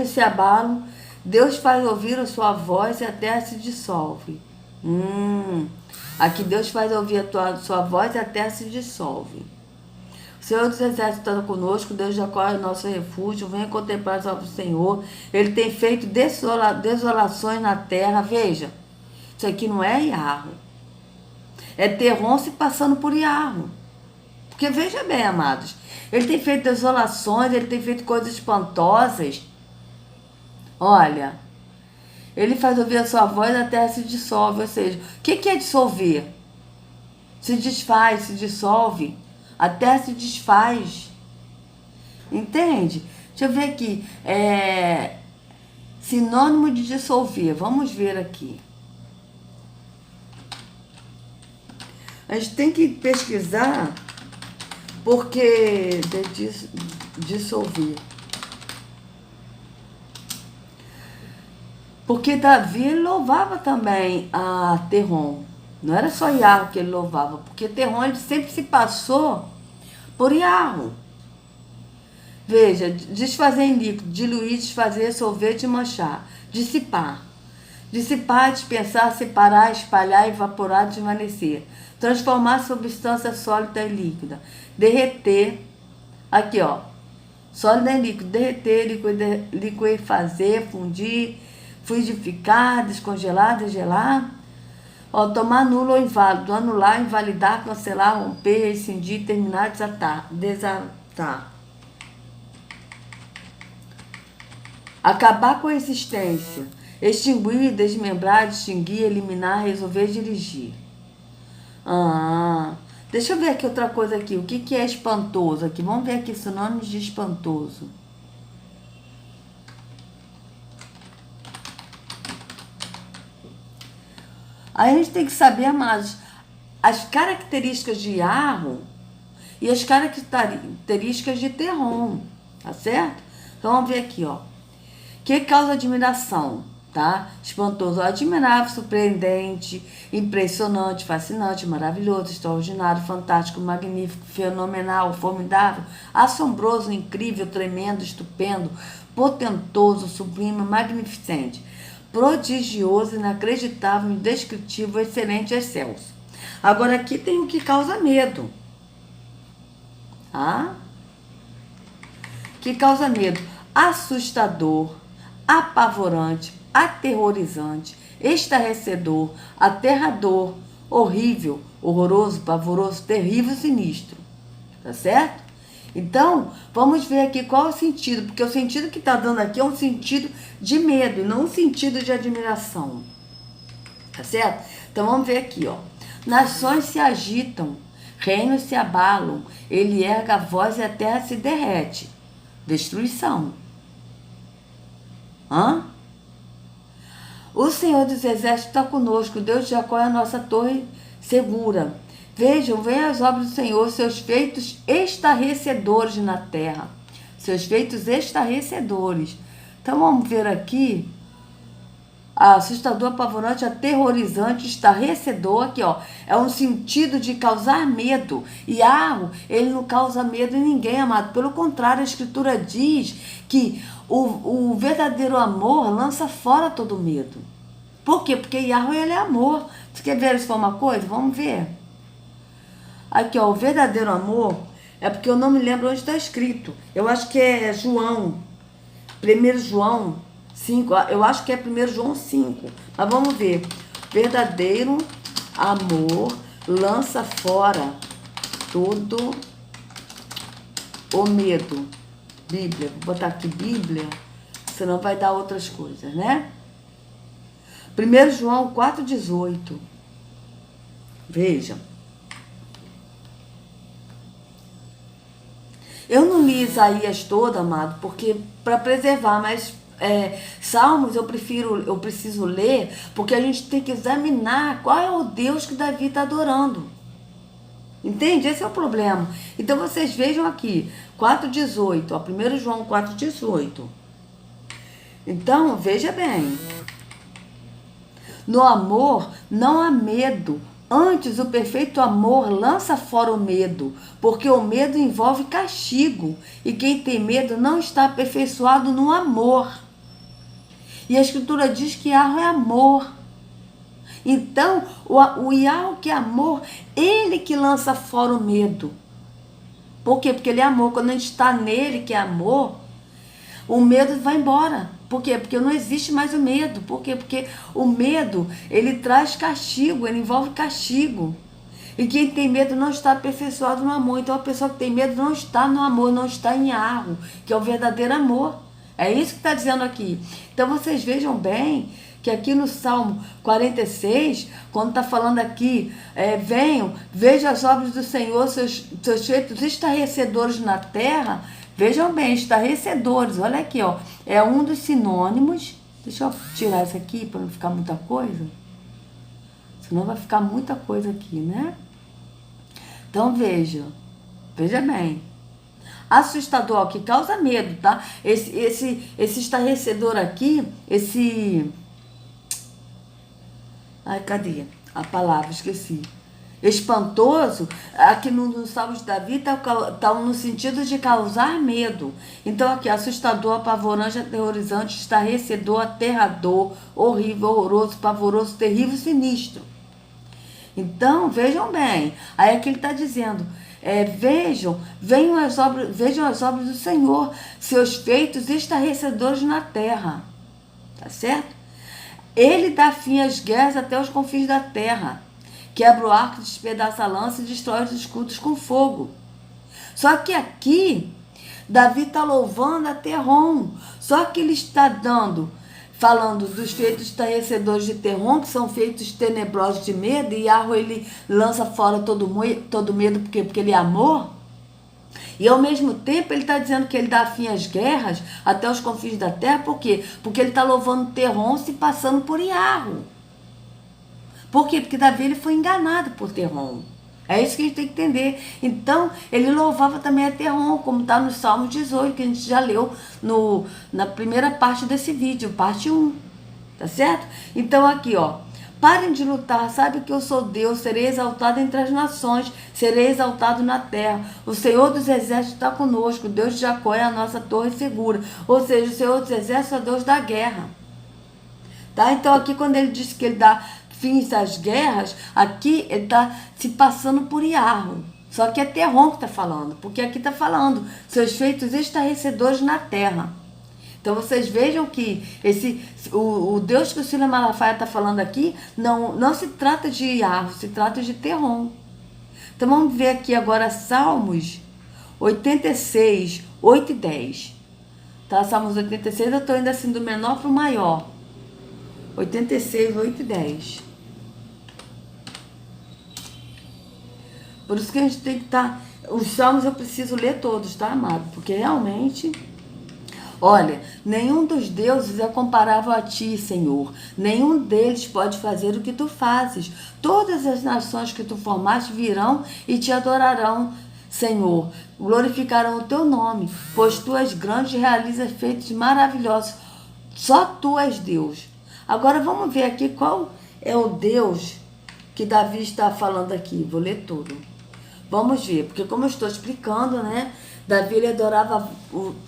se abalam, Deus faz ouvir a sua voz e a terra se dissolve. Aqui Deus faz ouvir a sua voz e a terra se dissolve. O Senhor dos Exércitos está conosco, Deus de Jacó é o nosso refúgio. Venha contemplar as obras do Senhor. Ele tem feito desolações na terra. Veja, isso aqui não é Iarro. É Terrom se passando por Iarro. Porque veja bem, amados, ele tem feito desolações, ele tem feito coisas espantosas. Olha, ele faz ouvir a sua voz e a terra se dissolve. Ou seja, o que é dissolver? Se desfaz, se dissolve. A terra se desfaz. Entende? Deixa eu ver aqui. Sinônimo de dissolver. Vamos ver aqui. A gente tem que pesquisar porque dissolver. Porque Davi ele louvava também a Terrom. Não era só Iarro que ele louvava, porque Terrom ele sempre se passou por Iarro. Veja, desfazer em líquido, diluir, desfazer, solver, desmanchar, dissipar. Dissipar, dispensar, separar, espalhar, evaporar, desvanecer. Transformar substância sólida em líquida. Derreter, aqui ó, sólida em líquido, derreter, liquefazer, fundir, fluidificar, descongelar, degelar. Ó, tomar nulo ou inválido, anular, invalidar, cancelar, romper, rescindir, terminar, desatar. Acabar com a existência. Extinguir, desmembrar, distinguir, eliminar, resolver, dirigir. Deixa eu ver aqui outra coisa aqui. O que é espantoso aqui? Vamos ver aqui sinônimos de espantoso. Aí a gente tem que saber, amados, as características de Iarro e as características de Terrom, tá certo? Então vamos ver aqui, ó. Que causa admiração, tá? Espantoso, admirável, surpreendente, impressionante, fascinante, maravilhoso, extraordinário, fantástico, magnífico, fenomenal, formidável, assombroso, incrível, tremendo, estupendo, potentoso, sublime, magnificente, prodigioso, inacreditável, indescritível, excelente, excelso. Agora aqui tem o que causa medo, tá? Que causa medo, assustador, apavorante, aterrorizante, estarrecedor, aterrador, horrível, horroroso, pavoroso, terrível, sinistro. Tá certo? Então, vamos ver aqui qual é o sentido, porque o sentido que está dando aqui é um sentido de medo, e não um sentido de admiração. Tá certo? Então, vamos ver aqui, ó. Nações se agitam, reinos se abalam, ele erga a voz e a terra se derrete. Destruição. O Senhor dos Exércitos está conosco, Deus de Jacó é a nossa torre segura. Vejam, venham as obras do Senhor, seus feitos estarrecedores na terra. Seus feitos estarrecedores. Então vamos ver aqui. Assustador, apavorante, aterrorizante, estarrecedor, aqui ó, é um sentido de causar medo. E Iarro, ele não causa medo em ninguém, amado. Pelo contrário, a Escritura diz que o verdadeiro amor lança fora todo medo. Por quê? Porque Iarro, ele é amor. Você quer ver se for uma coisa? Vamos ver. Aqui ó, o verdadeiro amor, é porque eu não me lembro onde está escrito. Eu acho que é João, 1 João 5, eu acho que é 1 João 5, mas vamos ver. Verdadeiro amor lança fora todo o medo. Bíblia, vou botar aqui Bíblia, senão vai dar outras coisas, né? 1 João 4,18. Veja. Eu não li Isaías todo, amado, porque para preservar, mas Salmos eu preciso ler, porque a gente tem que examinar qual é o Deus que Davi está adorando. Entende? Esse é o problema. Então vocês vejam aqui, 4,18, ó, 1 João 4,18. Então, veja bem. No amor não há medo. Antes, o perfeito amor lança fora o medo, porque o medo envolve castigo, e quem tem medo não está aperfeiçoado no amor. E a Escritura diz que Iarro é amor. Então, o Iarro que é amor, ele que lança fora o medo. Por quê? Porque ele é amor. Quando a gente está nele, que é amor, o medo vai embora. Por quê? Porque não existe mais o medo. Por quê? Porque o medo, ele traz castigo, ele envolve castigo. E quem tem medo não está aperfeiçoado no amor. Então a pessoa que tem medo não está no amor, não está em Iarro, que é o verdadeiro amor. É isso que está dizendo aqui. Então vocês vejam bem que aqui no Salmo 46, quando está falando aqui, venham, vejam as obras do Senhor, seus feitos estarrecedores na terra. Vejam bem, estarrecedores, olha aqui, ó, é um dos sinônimos. Deixa eu tirar isso aqui para não ficar muita coisa. Senão vai ficar muita coisa aqui, né? Então veja bem. Assustador, ó, que causa medo, tá? Esse estarrecedor aqui, ai, cadê a palavra? Esqueci. Espantoso, aqui no Salmo de Davi tá no sentido de causar medo. Então aqui, assustador, apavorante, aterrorizante, estarrecedor, aterrador, horrível, horroroso, pavoroso, terrível, sinistro. Então, vejam bem, aí aqui ele está dizendo, vejam as obras do Senhor, seus feitos estarrecedores na terra, tá certo? Ele dá fim às guerras até os confins da terra, quebra o arco, despedaça a lança e destrói os escudos com fogo. Só que aqui, Davi está louvando a Terrom, só que ele está falando dos feitos estarrecedores de Terrom, que são feitos tenebrosos de medo, e Yahweh ele lança fora todo medo, porque ele é amor. E ao mesmo tempo ele está dizendo que ele dá fim às guerras até os confins da terra. Por quê? Porque ele está louvando Terrom se passando por Yahweh. Por quê? Porque Davi ele foi enganado por Terrom. É isso que a gente tem que entender. Então, ele louvava também a Terrom, como está no Salmo 18, que a gente já leu na primeira parte desse vídeo, parte 1. Tá certo? Então, aqui, ó. Parem de lutar, sabe que eu sou Deus, serei exaltado entre as nações, serei exaltado na terra. O Senhor dos Exércitos está conosco, Deus de Jacó é a nossa torre segura. Ou seja, o Senhor dos Exércitos é o Deus da guerra. Tá? Então, aqui, quando ele diz que ele dá fins às guerras, aqui ele está se passando por Yahweh. Só que é Terrom que está falando, porque aqui está falando seus feitos estarrecedores na terra. Então vocês vejam que o Deus que o Silas Malafaia está falando aqui não se trata de Yahweh, se trata de Terrom. Então vamos ver aqui agora Salmos 86, 8 e 10. Tá? Salmos 86, eu estou indo assim do menor para o maior. 86, 8 e 10. Por isso que a gente tem que estar... Os salmos eu preciso ler todos, tá, amado? Porque realmente... Olha, nenhum dos deuses é comparável a ti, Senhor. Nenhum deles pode fazer o que tu fazes. Todas as nações que tu formaste virão e te adorarão, Senhor. Glorificarão o teu nome, pois tu és grande e realizas feitos maravilhosos. Só tu és Deus. Agora vamos ver aqui qual é o Deus que Davi está falando aqui. Vou ler tudo. Vamos ver, porque como eu estou explicando, né? Davi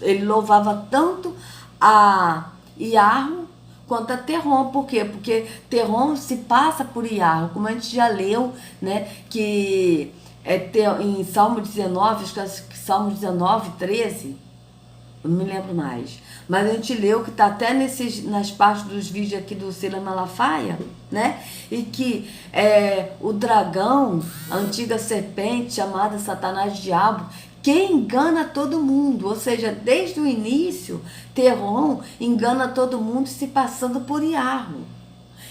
ele louvava tanto a Yahweh quanto a Terrom. Por quê? Porque Terrom se passa por Yahweh, como a gente já leu, né? Que em Salmo 19, acho que Salmo 19, 13, eu não me lembro mais. Mas a gente leu que está até nas partes dos vídeos aqui do Silas Malafaia, né? E que o dragão, a antiga serpente chamada Satanás Diabo, que engana todo mundo. Ou seja, desde o início, Terrom engana todo mundo se passando por Yahweh.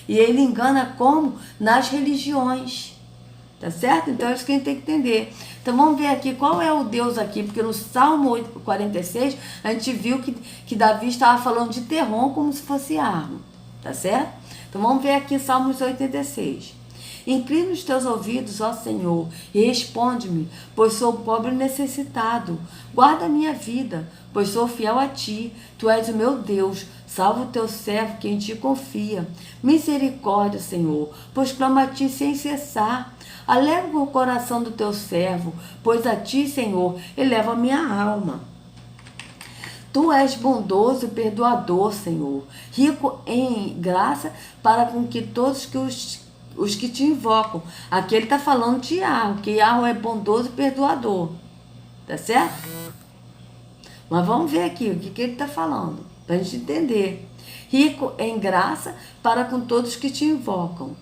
E ele engana como? Nas religiões. Tá certo? Então é isso que a gente tem que entender. Então vamos ver aqui qual é o Deus aqui, porque no Salmo 46 a gente viu que Davi estava falando de Terrom como se fosse Yahweh, tá certo? Então vamos ver aqui Salmos 86. Inclina os teus ouvidos, ó Senhor, e responde-me, pois sou pobre e necessitado. Guarda a minha vida, pois sou fiel a ti. Tu és o meu Deus, salva o teu servo que em ti confia. Misericórdia, Senhor, pois clama a ti sem cessar. Alegra o coração do teu servo, pois a ti, Senhor, eleva a minha alma. Tu és bondoso e perdoador, Senhor, rico em graça para com que todos os que te invocam. Aqui ele está falando de Yahweh, que Yahweh é bondoso e perdoador. Tá certo? Mas vamos ver aqui o que ele está falando, para a gente entender. Rico em graça para com todos que te invocam.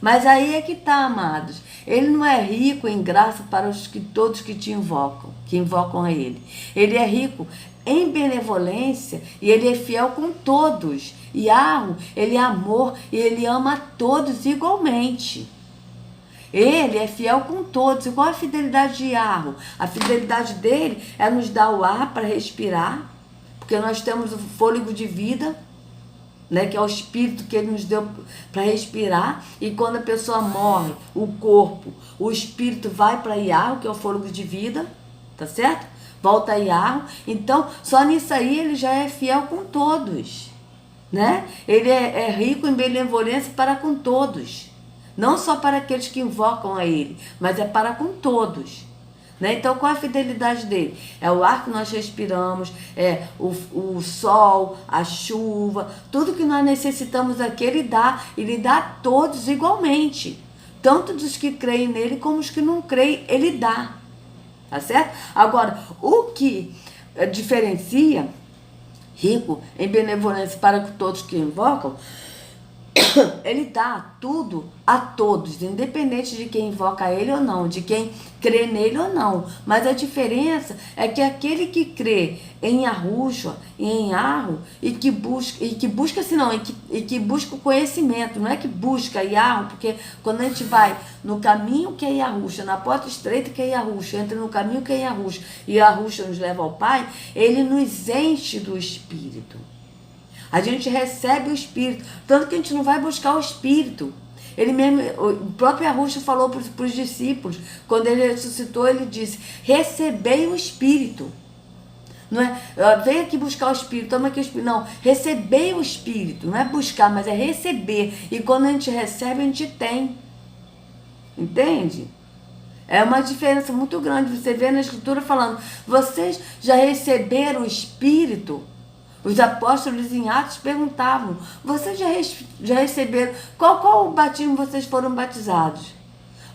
Mas aí é que está, amados. Ele não é rico em graça para todos que te invocam, que invocam a ele. Ele é rico em benevolência e ele é fiel com todos. Yahweh, ele é amor e ele ama a todos igualmente. Ele é fiel com todos. E qual é a fidelidade de Yahweh? A fidelidade dele é nos dar o ar para respirar, porque nós temos o fôlego de vida, né, que é o espírito que ele nos deu para respirar. E quando a pessoa morre, o corpo, o espírito vai para Yahweh, que é o fôlego de vida, tá certo? Volta a Yahweh. Então, só nisso aí ele já é fiel com todos, né? Ele é rico em benevolência para com todos. Não só para aqueles que invocam a ele, mas é para com todos. Né? Então, qual é a fidelidade dele? É o ar que nós respiramos, é o sol, a chuva, tudo que nós necessitamos aqui, ele dá a todos igualmente. Tanto dos que creem nele como os que não creem, ele dá. Tá certo? Agora, o que diferencia rico em benevolência para com todos que invocam, ele dá tudo a todos, independente de quem invoca ele ou não, de quem crê nele ou não. Mas a diferença é que aquele que crê em Yahushua e em Yahweh e que busca o conhecimento, não é que busca Yahweh, porque quando a gente vai no caminho que é Yahushua, na porta estreita que é Yahushua, entra no caminho que é Yahushua e Yahushua nos leva ao Pai, ele nos enche do Espírito. A gente recebe o Espírito, tanto que a gente não vai buscar o Espírito. Ele mesmo, o próprio Yahushua falou para os discípulos, quando ele ressuscitou, ele disse, recebei o Espírito. Não é, vem aqui buscar o Espírito, toma aqui o Espírito. Não, recebei o Espírito, não é buscar, mas é receber. E quando a gente recebe, a gente tem. Entende? É uma diferença muito grande. Você vê na Escritura falando, vocês já receberam o Espírito? Os apóstolos em Atos perguntavam, vocês já receberam, qual o batismo vocês foram batizados?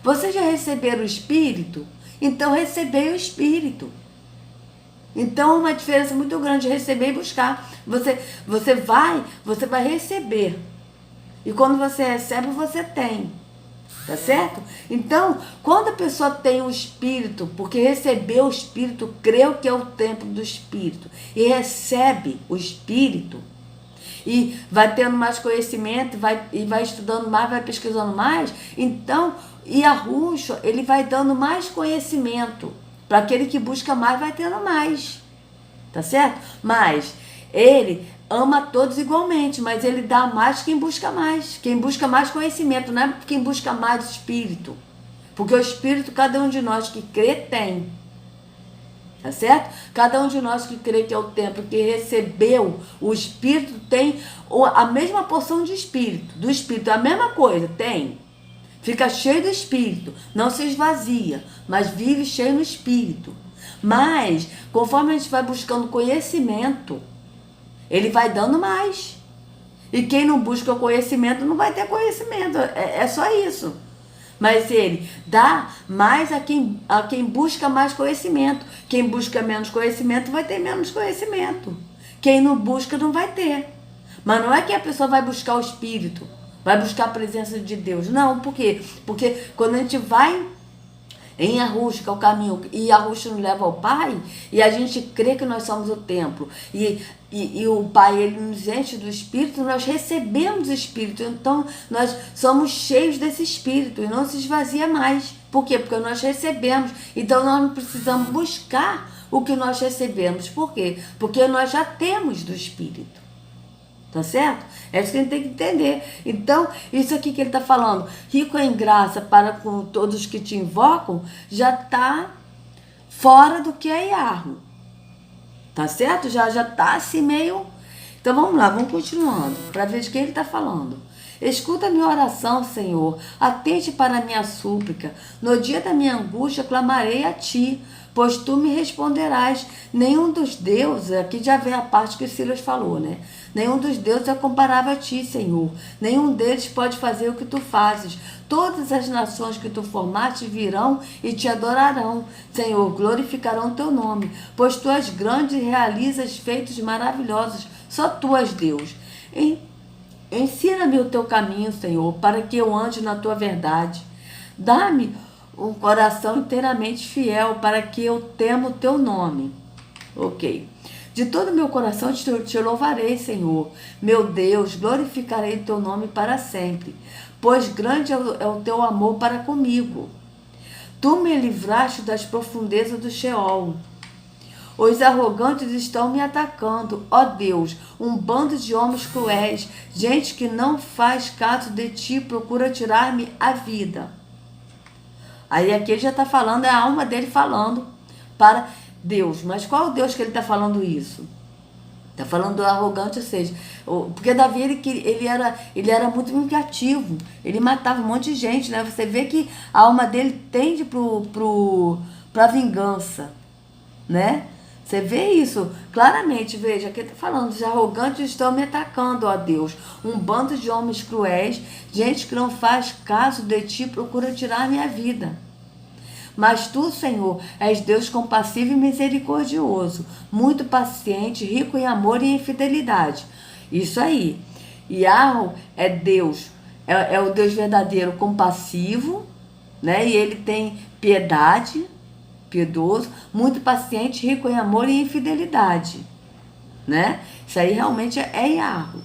Vocês já receberam o Espírito? Então recebei o Espírito. Então é uma diferença muito grande de receber e buscar. Você vai receber. E quando você recebe, você tem. Tá certo? Então, quando a pessoa tem o Espírito, porque recebeu o Espírito, creu que é o templo do Espírito, e recebe o Espírito, e vai tendo mais conhecimento, e vai estudando mais, vai pesquisando mais, então, Yahushua, ele vai dando mais conhecimento. Para aquele que busca mais, vai tendo mais. Tá certo? Mas ele ama todos igualmente, mas ele dá mais quem busca mais. Quem busca mais conhecimento, não é quem busca mais o Espírito. Porque o Espírito, cada um de nós que crê, tem. Tá certo? Cada um de nós que crê que é o templo, que recebeu o Espírito, tem a mesma porção de Espírito. Do Espírito, a mesma coisa, tem. Fica cheio do Espírito, não se esvazia, mas vive cheio no Espírito. Mas, conforme a gente vai buscando conhecimento, ele vai dando mais. E quem não busca o conhecimento não vai ter conhecimento. É só isso. Mas ele dá mais a quem busca mais conhecimento. Quem busca menos conhecimento vai ter menos conhecimento. Quem não busca não vai ter. Mas não é que a pessoa vai buscar o Espírito, vai buscar a presença de Deus. Não, por quê? Porque quando a gente vai em Yahushua, que é o caminho, e Yahushua nos leva ao Pai, e a gente crê que nós somos o templo, e o Pai, ele nos enche do Espírito, nós recebemos o Espírito, então nós somos cheios desse Espírito, e não se esvazia mais. Por quê? Porque nós recebemos, então nós não precisamos buscar o que nós recebemos. Por quê? Porque nós já temos do Espírito. Tá certo? É isso que a gente tem que entender. Então, isso aqui que ele está falando, rico em graça para com todos que te invocam, já está fora do que é Yahweh. Tá certo? Já está assim meio... Então vamos lá, vamos continuando, para ver de quem ele está falando. Escuta a minha oração, Senhor, atente para a minha súplica. No dia da minha angústia clamarei a ti, pois tu me responderás. Nenhum dos deuses, aqui já vem a parte que o Silas falou, né? Nenhum dos deuses é comparável a ti, Senhor. Nenhum deles pode fazer o que tu fazes. Todas as nações que tu formaste virão e te adorarão. Senhor, glorificarão teu nome, pois tu és grande e realizas feitos maravilhosos. Só tu és Deus. Ensina-me o teu caminho, Senhor, para que eu ande na tua verdade. Dá-me um coração inteiramente fiel, para que eu tema o teu nome. Ok. De todo o meu coração te louvarei, Senhor. Meu Deus, glorificarei teu nome para sempre. pois grande é o teu amor para comigo. Tu me livraste das profundezas do Sheol. Os arrogantes estão me atacando, ó Deus, um bando de homens cruéis, gente que não faz caso de ti, procura tirar-me a vida. Aí aqui ele já está falando, é a alma dele falando para Deus. Mas qual é o Deus que ele está falando isso? Está falando do arrogante, ou seja, porque Davi ele era muito vingativo, ele matava um monte de gente, né? Você vê que a alma dele tende para a vingança, né? Você vê isso claramente, veja, aqui está falando, os arrogantes estão me atacando, ó Deus, um bando de homens cruéis, gente que não faz caso de ti, procura tirar minha vida. Mas tu, Senhor, és Deus compassivo e misericordioso, muito paciente, rico em amor e em fidelidade. Isso aí. Yahweh é Deus, é o Deus verdadeiro, compassivo, né? E ele tem piedade, piedoso, muito paciente, rico em amor e em fidelidade, né? Isso aí realmente é Yahweh.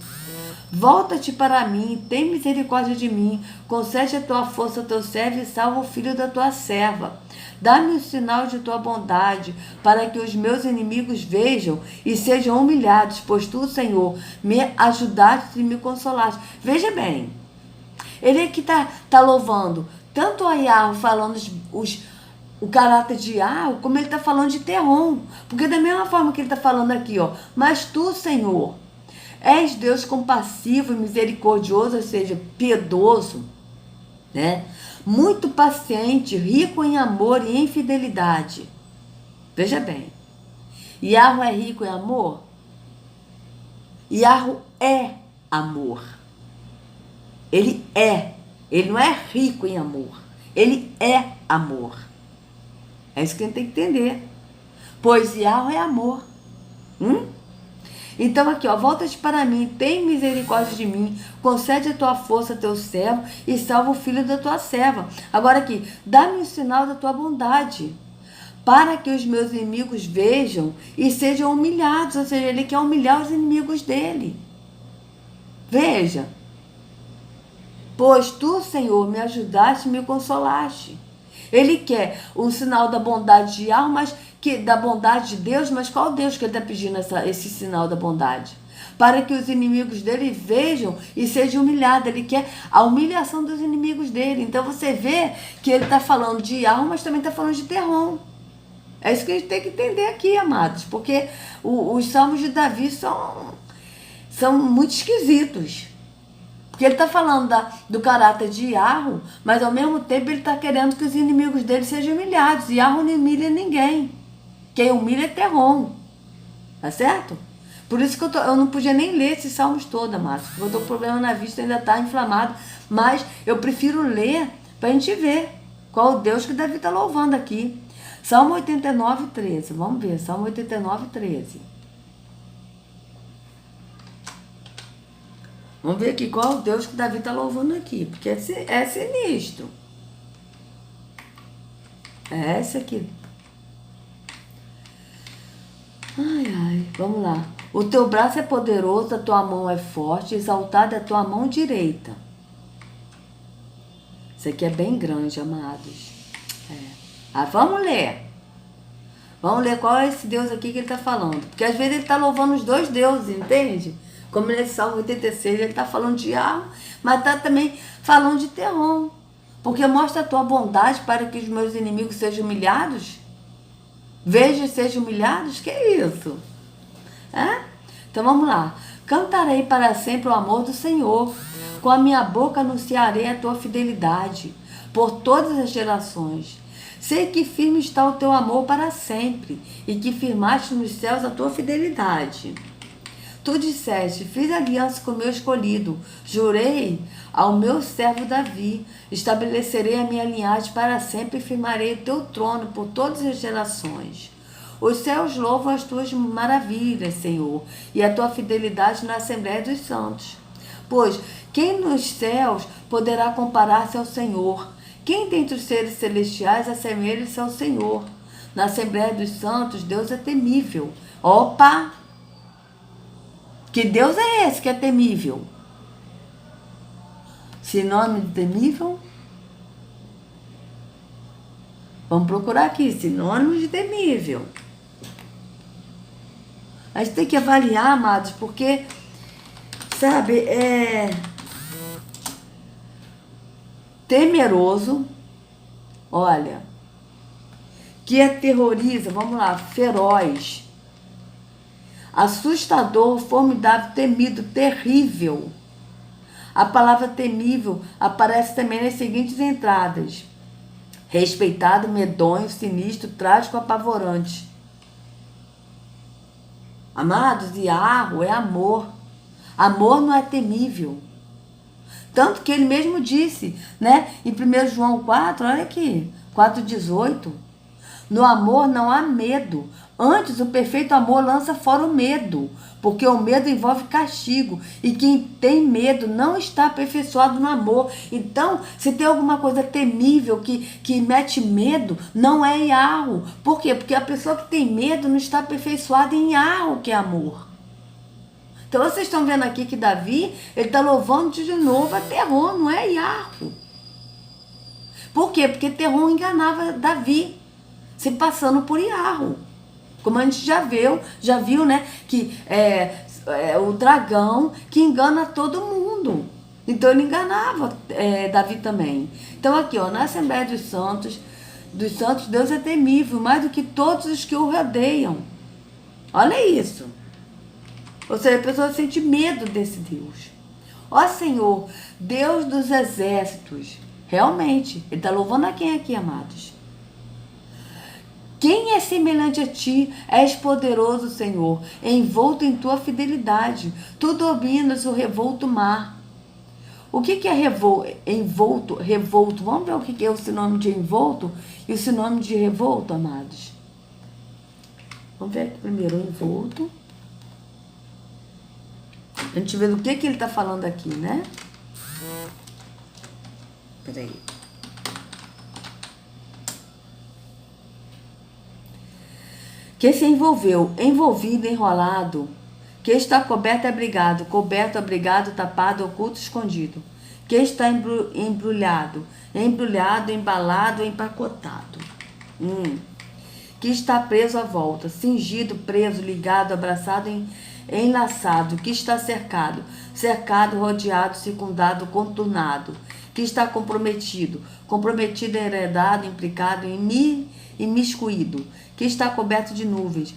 Volta-te para mim, tem misericórdia de mim, concede a tua força ao teu servo e salva o filho da tua serva. Dá-me o sinal de tua bondade, para que os meus inimigos vejam e sejam humilhados, pois tu, Senhor, me ajudaste e me consolaste. Veja bem, ele aqui está louvando tanto a Yahweh, falando o caráter de Yahweh, como ele está falando de Terrom. Porque da mesma forma que ele está falando aqui, ó, mas tu, Senhor, és Deus compassivo e misericordioso, ou seja, piedoso, né? Muito paciente, rico em amor e em fidelidade. Veja bem, Yahweh é rico em amor? Yahweh é amor. Ele não é rico em amor, ele é amor. É isso que a gente tem que entender. Pois Yahweh é amor. Então aqui, ó, volta-te para mim, tem misericórdia de mim, concede a tua força a teu servo e salva o filho da tua serva. Agora aqui, dá-me o sinal da tua bondade, para que os meus inimigos vejam e sejam humilhados. Ou seja, ele quer humilhar os inimigos dele. Veja, pois tu, Senhor, me ajudaste e me consolaste. Ele quer um sinal da bondade de Yahweh, mas da bondade de Deus, mas qual Deus que ele está pedindo esse sinal da bondade? Para que os inimigos dele vejam e sejam humilhados. Ele quer a humilhação dos inimigos dele. Então você vê que ele está falando de Yahweh, mas também está falando de Terrom. É isso que a gente tem que entender aqui, amados, porque os salmos de Davi são muito esquisitos. Porque ele está falando do caráter de Yahweh, mas ao mesmo tempo ele está querendo que os inimigos dele sejam humilhados. Yahweh não humilha ninguém. Quem humilha é Terrom. Tá certo? Por isso que eu não podia nem ler esses salmos todos, amados. Porque eu estou com problema na vista, ainda está inflamado. Mas eu prefiro ler para a gente ver qual o Deus que Davi está louvando aqui. Salmo 89, 13. Vamos ver. Salmo 89, 13. Vamos ver aqui qual o Deus que Davi está louvando aqui. Porque é sinistro. É esse aqui. Ai, vamos lá. O teu braço é poderoso, a tua mão é forte, exaltada é a tua mão direita. Isso aqui é bem grande, amados. Vamos ler. Vamos ler qual é esse Deus aqui que ele está falando. Porque às vezes ele está louvando os dois deuses, entende? Como nesse Salmo 86, ele está falando de Yahweh, mas está também falando de Terrom. Porque mostra a tua bondade para que os meus inimigos sejam humilhados. Veja e sejam humilhados. Que isso? Então vamos lá. Cantarei para sempre o amor do Senhor. Com a minha boca anunciarei a tua fidelidade por todas as gerações. Sei que firme está o teu amor para sempre e que firmaste nos céus a tua fidelidade. Tu disseste, fiz aliança com o meu escolhido, jurei ao meu servo Davi, estabelecerei a minha linhagem para sempre e firmarei o teu trono por todas as gerações. Os céus louvam as tuas maravilhas, Senhor, e a tua fidelidade na Assembleia dos Santos. Pois quem nos céus poderá comparar-se ao Senhor? Quem dentre os seres celestiais assemelha-se ao Senhor? Na Assembleia dos Santos, Deus é temível. Opa! Que Deus é esse que é temível? Sinônimo de temível? Vamos procurar aqui, sinônimo de temível. A gente tem que avaliar, amados, porque, sabe, temeroso, olha, que aterroriza, vamos lá, feroz, assustador, formidável, temido, terrível. A palavra temível aparece também nas seguintes entradas: respeitado, medonho, sinistro, trágico, apavorante. Amados, Iarro é amor. Amor não é temível. Tanto que ele mesmo disse, né? Em 1 João 4, olha aqui, 4,18. No amor não há medo. Antes, o perfeito amor lança fora o medo, porque o medo envolve castigo. E quem tem medo não está aperfeiçoado no amor. Então, se tem alguma coisa temível que mete medo, não é Iarro. Por quê? Porque a pessoa que tem medo não está aperfeiçoada em Iarro, que é amor. Então, vocês estão vendo aqui que Davi, ele está louvando de novo a Terron, não é Iarro. Por quê? Porque Terron enganava Davi, se passando por Iarro. Como a gente já viu, né? Que é o dragão que engana todo mundo. Então ele enganava Davi também. Então aqui, ó, na Assembleia dos Santos, Deus é temível, mais do que todos os que o rodeiam. Olha isso. Ou seja, a pessoa sente medo desse Deus. Ó Senhor, Deus dos exércitos. Realmente, ele está louvando a quem aqui, amados? Quem é semelhante a ti? És poderoso, Senhor, envolto em tua fidelidade. Tu dominas o revolto mar. O que é envolto? Revolto. Vamos ver o que é o sinônimo de envolto e o sinônimo de revolto, amados. Vamos ver aqui primeiro o envolto. A gente vê do que ele está falando aqui, né? Peraí. Que se envolveu, envolvido, enrolado, que está coberto, abrigado, coberto, abrigado, tapado, oculto, escondido, que está embrulhado, embalado, empacotado, que está preso à volta, cingido, preso, ligado, abraçado, enlaçado, que está cercado, rodeado, circundado, contornado, que está comprometido, enredado, implicado, imiscuído, que está coberto de nuvens,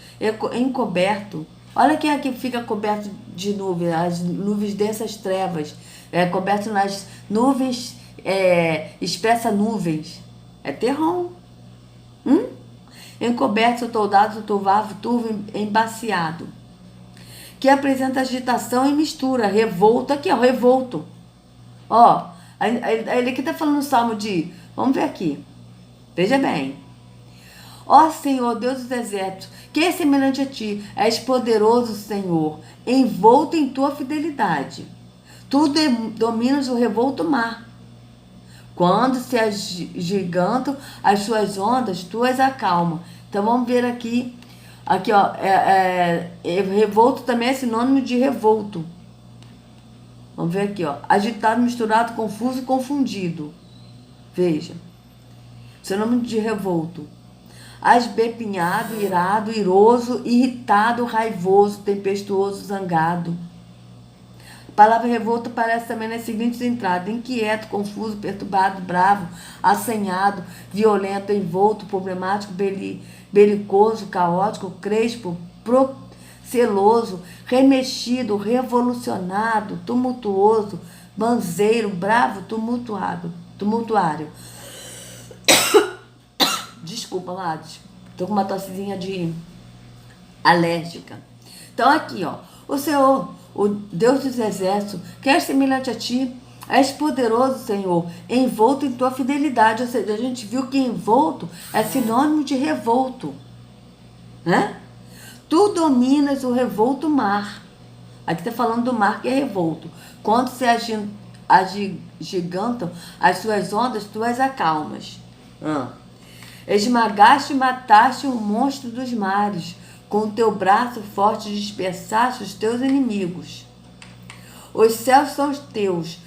encoberto. Olha quem aqui fica coberto de nuvens, as nuvens densas trevas, coberto nas nuvens, espessa nuvens, é Terron. Encoberto, toldado, turvado, turvo, embaciado, que apresenta agitação e mistura, revolto, aqui ó, revolto. Ó, ele aqui está falando no Salmo de, vamos ver aqui, veja bem. Ó Senhor, Deus dos exércitos, que é semelhante a ti, és poderoso, Senhor, envolto em tua fidelidade. Tu dominas o revolto mar. Quando se agigantam as suas ondas, tu as acalma. Então vamos ver aqui, ó, revolto também é sinônimo de revolto. Vamos ver aqui, ó, agitado, misturado, confuso e confundido. Veja, sinônimo de revolto. Asbepinhado, irado, iroso, irritado, raivoso, tempestuoso, zangado. A palavra revolto aparece também nas seguintes entradas: inquieto, confuso, perturbado, bravo, assanhado, violento, envolto, problemático, belicoso, caótico, crespo, proceloso, remexido, revolucionado, tumultuoso, banzeiro, bravo, tumultuário. Desculpa, Lades. Tô com uma tossezinha de alérgica. Então aqui, ó. O Senhor, o Deus dos exércitos, que é semelhante a ti, és poderoso, Senhor, envolto em tua fidelidade. Ou seja, a gente viu que envolto é sinônimo de revolto, né? Tu dominas o revolto mar. Aqui está falando do mar que é revolto. Quando se agigantam as suas ondas, tu as acalmas. Esmagaste e mataste o monstro dos mares. Com o teu braço forte dispersaste os teus inimigos. Os céus são os teus,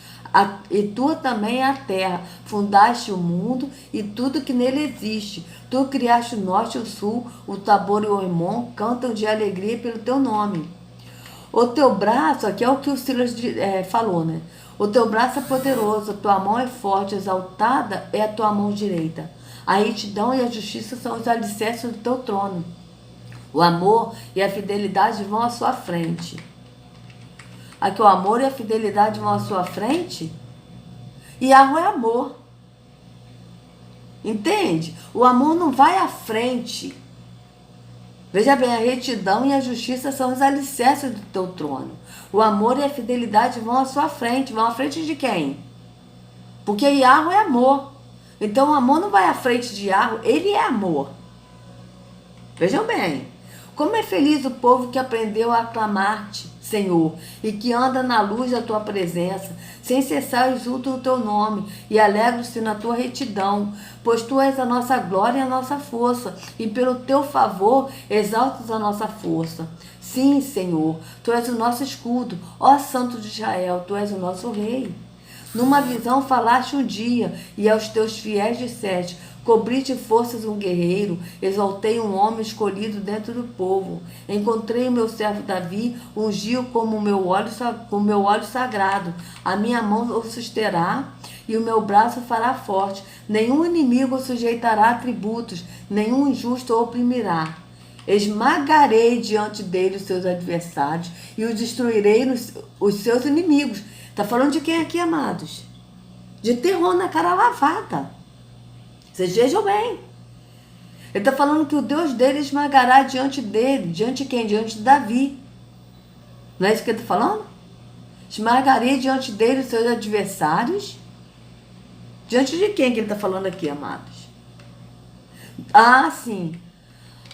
E tu também a terra, fundaste o mundo e tudo que nele existe. Tu criaste o norte e o sul, o Tabor e o Hermon cantam de alegria pelo teu nome. O teu braço, aqui é o que o Silas falou, né? O teu braço é poderoso, a tua mão é forte, exaltada é a tua mão direita. A retidão e a justiça são os alicerces do teu trono. O amor e a fidelidade vão à sua frente. Aqui o amor e a fidelidade vão à sua frente. E Yahweh é amor. Entende? O amor não vai à frente. Veja bem, a retidão e a justiça são os alicerces do teu trono. O amor e a fidelidade vão à sua frente. Vão à frente de quem? Porque Yahweh é amor. Então o amor não vai à frente de Yahweh, ele é amor. Vejam bem. Como é feliz o povo que aprendeu a aclamar-te, Senhor, e que anda na luz da tua presença, sem cessar exultam o teu nome e alegram-se na tua retidão, pois tu és a nossa glória e a nossa força, e pelo teu favor exaltas a nossa força. Sim, Senhor, tu és o nosso escudo, ó Santo de Israel, tu és o nosso rei. Numa visão falaste um dia, e aos teus fiéis disseste: cobri de forças um guerreiro, exaltei um homem escolhido dentro do povo. Encontrei o meu servo Davi, ungiu como o meu óleo sagrado. A minha mão o susterá e o meu braço fará forte. Nenhum inimigo o sujeitará a tributos, nenhum injusto o oprimirá. Esmagarei diante dele os seus adversários e os destruirei os seus inimigos. Está falando de quem aqui, amados? De terror na cara lavada. Vocês vejam bem. Ele está falando que o Deus dele esmagará diante dele. Diante de quem? Diante de Davi. Não é isso que ele está falando? Esmagarei diante dele os seus adversários. Diante de quem que ele está falando aqui, amados? Ah, sim.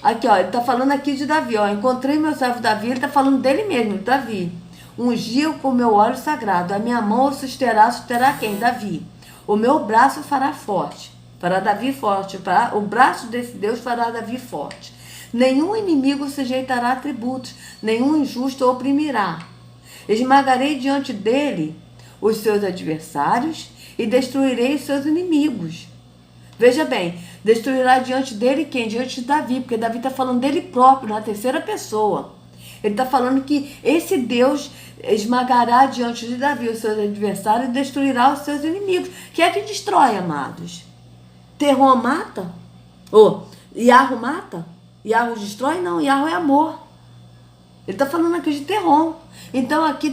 Aqui, ó, ele está falando aqui de Davi. Ó, encontrei meu servo Davi, ele está falando dele mesmo, de Davi. Ungiu com meu óleo sagrado. A minha mão o susterá quem? Davi. O meu braço fará forte. Fará Davi forte. O braço desse Deus fará Davi forte. Nenhum inimigo sujeitará a tributos. Nenhum injusto o oprimirá. Esmagarei diante dele os seus adversários e destruirei os seus inimigos. Veja bem, destruirá diante dele quem? Diante de Davi. Porque Davi está falando dele próprio, na terceira pessoa. Ele está falando que esse Deus esmagará diante de Davi os seus adversários e destruirá os seus inimigos. Quem é que destrói, amados? Terror mata? Yahweh mata? Yahweh destrói? Não, Yahweh é amor. Ele está falando aqui de terror. Então aqui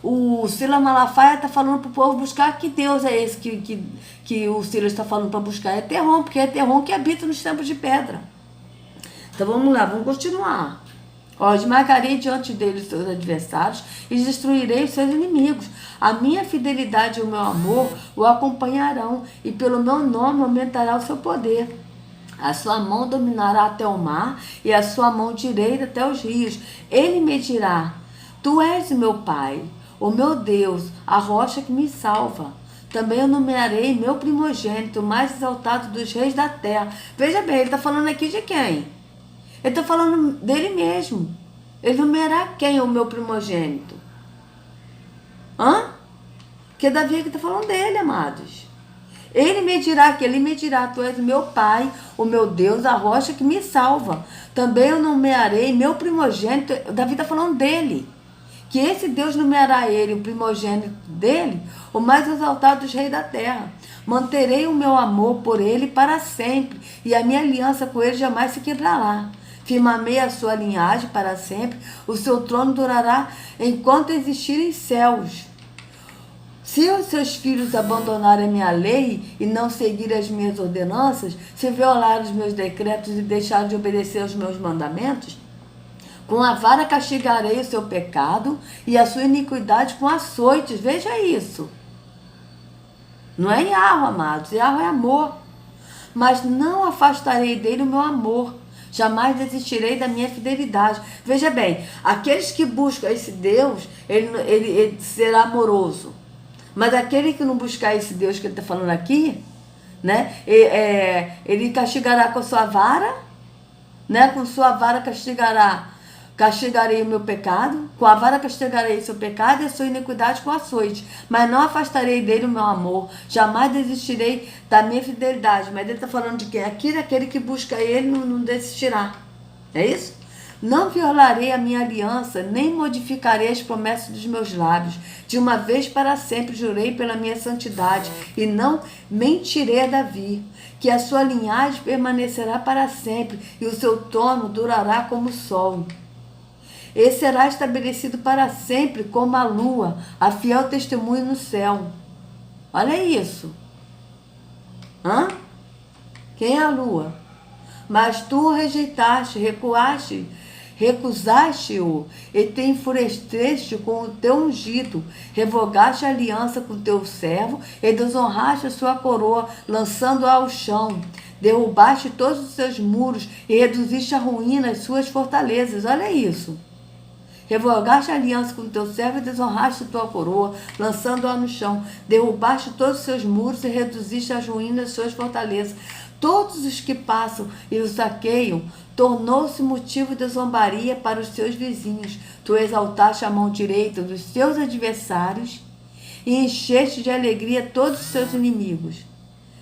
o Silas Malafaia está falando para o povo buscar. Que Deus é esse que o Silas está falando para buscar? É terror, porque é terror que habita nos tempos de pedra. Então vamos lá, vamos continuar. Ó, esmagarei diante dele os seus adversários e destruirei os seus inimigos. A minha fidelidade e o meu amor o acompanharão, e pelo meu nome aumentará o seu poder. A sua mão dominará até o mar, e a sua mão direita até os rios. Ele me dirá: tu és meu Pai, o meu Deus, a rocha que me salva. Também eu nomearei meu primogênito, o mais exaltado dos reis da terra. Veja bem, ele está falando aqui de quem? Ele está falando dele mesmo. Ele numerará quem é o meu primogênito? Porque Davi aqui está falando dele, amados. Ele me dirá, tu és o meu Pai, o meu Deus, a rocha que me salva. Também eu nomearei meu primogênito. Davi está falando dele. Que esse Deus nomeará ele, o primogênito dele, o mais exaltado dos reis da terra. Manterei o meu amor por ele para sempre, e a minha aliança com ele jamais se quebrará. Firmamei a sua linhagem para sempre, o seu trono durará enquanto existirem céus. Se os seus filhos abandonarem a minha lei e não seguirem as minhas ordenanças, se violarem os meus decretos e deixarem de obedecer aos meus mandamentos, com a vara castigarei o seu pecado e a sua iniquidade com açoites. Veja isso. Não é Yahweh, amados. Yahweh é amor. Mas não afastarei dele o meu amor. Jamais desistirei da minha fidelidade. Veja bem, aqueles que buscam esse Deus, ele será amoroso. Mas aquele que não buscar esse Deus que ele está falando aqui, né, ele castigará com a sua vara, né, com sua vara castigará castigarei o meu pecado, com a vara castigarei o seu pecado e a sua iniquidade com açoite, mas não afastarei dele o meu amor, jamais desistirei da minha fidelidade. Mas ele está falando de quem? Aqui daquele que busca ele não desistirá. É isso? Não violarei a minha aliança, nem modificarei as promessas dos meus lábios. De uma vez para sempre jurei pela minha santidade, e não mentirei a Davi, que a sua linhagem permanecerá para sempre, e o seu trono durará como o sol. Ele será estabelecido para sempre como a lua, a fiel testemunha no céu. Olha isso. Hã? Quem é a lua? Mas tu o rejeitaste, recusaste-o, e te enfureceste com o teu ungido, revogaste a aliança com o teu servo, e desonraste a sua coroa, lançando-a ao chão. Derrubaste todos os seus muros, e reduziste à ruína as suas fortalezas. Olha isso. Revogaste a aliança com o teu servo e desonraste a tua coroa, lançando-a no chão. Derrubaste todos os seus muros e reduziste às ruínas as suas fortalezas. Todos os que passam e o saqueiam, tornou-se motivo de zombaria para os seus vizinhos. Tu exaltaste a mão direita dos seus adversários e encheste de alegria todos os seus inimigos.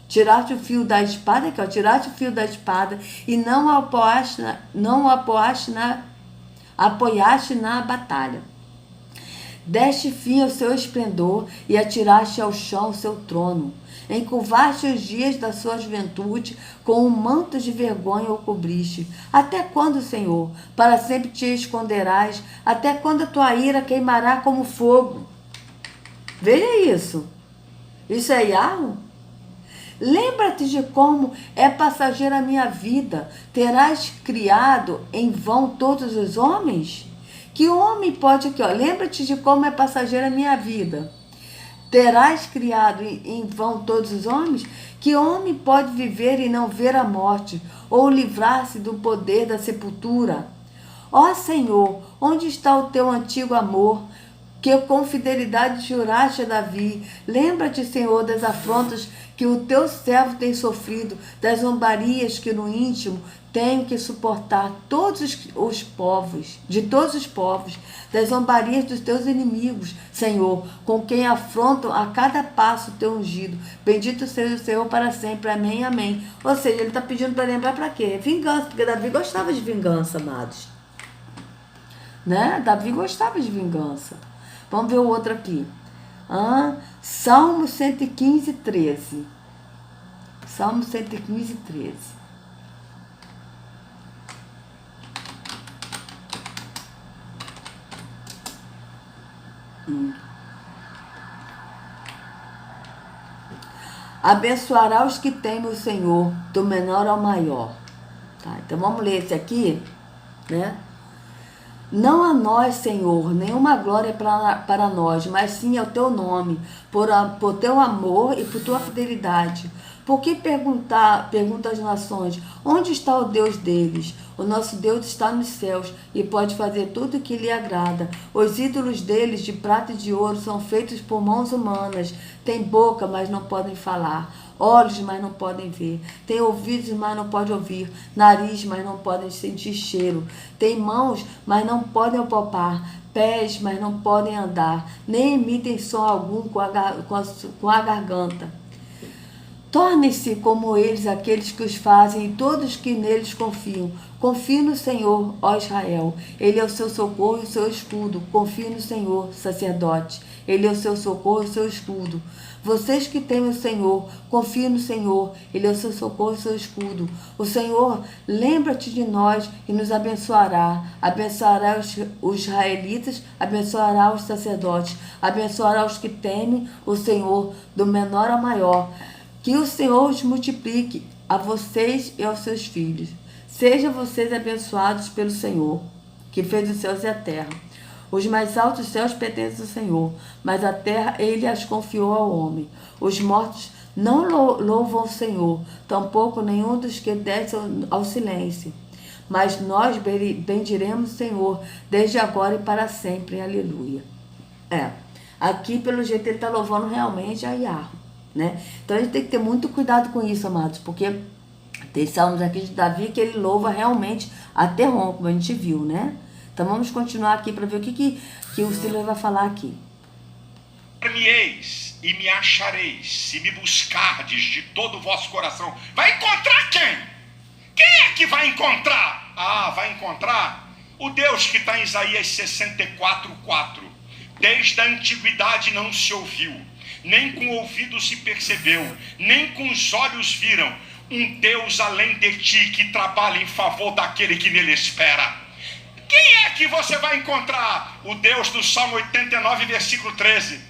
Tiraste o fio da espada, tiraste o fio da espada e não o apoiaste na batalha. Deste fim ao seu esplendor e atiraste ao chão o seu trono. Encurvaste os dias da sua juventude, com um manto de vergonha o cobriste. Até quando, Senhor? Para sempre te esconderás? Até quando a tua ira queimará como fogo? Veja isso. Isso é Yahweh? Lembra-te de como é passageira a minha vida. Terás criado em vão todos os homens? Que homem pode aqui, ó? Lembra-te de como é passageira a minha vida. Terás criado em vão todos os homens? Que homem pode viver e não ver a morte, ou livrar-se do poder da sepultura? Ó Senhor, onde está o teu antigo amor, que com fidelidade juraste a Davi? Lembra-te, Senhor, das afrontas que o teu servo tem sofrido, das zombarias que no íntimo tenho que suportar todos os povos, de todos os povos, das zombarias dos teus inimigos, Senhor, com quem afrontam a cada passo o teu ungido. Bendito seja o Senhor para sempre. Amém, amém. Ou seja, ele está pedindo para lembrar para quê? Vingança, porque Davi gostava de vingança, amados. Né? Davi gostava de vingança. Vamos ver o outro aqui. Salmo 115, 13. Salmo 115, 13. Abençoará os que temem o Senhor, do menor ao maior. Tá, então vamos ler esse aqui, né? Não a nós, Senhor, nenhuma glória para nós, mas sim ao teu nome, por teu amor e por tua fidelidade. Por que pergunta às nações, onde está o Deus deles? O nosso Deus está nos céus e pode fazer tudo o que lhe agrada. Os ídolos deles, de prata e de ouro, são feitos por mãos humanas. Têm boca, mas não podem falar. Olhos, mas não podem ver. Tem ouvidos, mas não podem ouvir. Nariz, mas não podem sentir cheiro. Tem mãos, mas não podem apalpar. Pés, mas não podem andar. Nem emitem som algum com a garganta. Tornem-se como eles aqueles que os fazem e todos que neles confiam. Confie no Senhor, ó Israel. Ele é o seu socorro e o seu escudo. Confie no Senhor, sacerdote. Ele é o seu socorro e o seu escudo. Vocês que temem o Senhor, confiem no Senhor. Ele é o seu socorro e o seu escudo. O Senhor, lembra-te de nós e nos abençoará. Abençoará os israelitas, abençoará os sacerdotes, abençoará os que temem o Senhor, do menor ao maior. Que o Senhor os multiplique a vocês e aos seus filhos. Sejam vocês abençoados pelo Senhor, que fez os céus e a terra. Os mais altos céus pertencem ao Senhor, mas a terra ele as confiou ao homem. Os mortos não louvam o Senhor, tampouco nenhum dos que descem ao silêncio. Mas nós bendiremos o Senhor, desde agora e para sempre. Aleluia. Aqui pelo jeito ele está louvando realmente a Yahweh. Né? Então a gente tem que ter muito cuidado com isso, amados, porque tem salmos aqui de Davi que ele louva realmente a Terron, como a gente viu, né? Então vamos continuar aqui para ver o que o Senhor vai falar aqui. Me-eis e me achareis, se me buscardes de todo o vosso coração. Vai encontrar quem? Quem é que vai encontrar? Ah, vai encontrar o Deus que está em Isaías 64:4. Desde a antiguidade não se ouviu, nem com o ouvido se percebeu, nem com os olhos viram, um Deus além de ti que trabalha em favor daquele que nele espera. Quem é que você vai encontrar? O Deus do Salmo 89, versículo 13.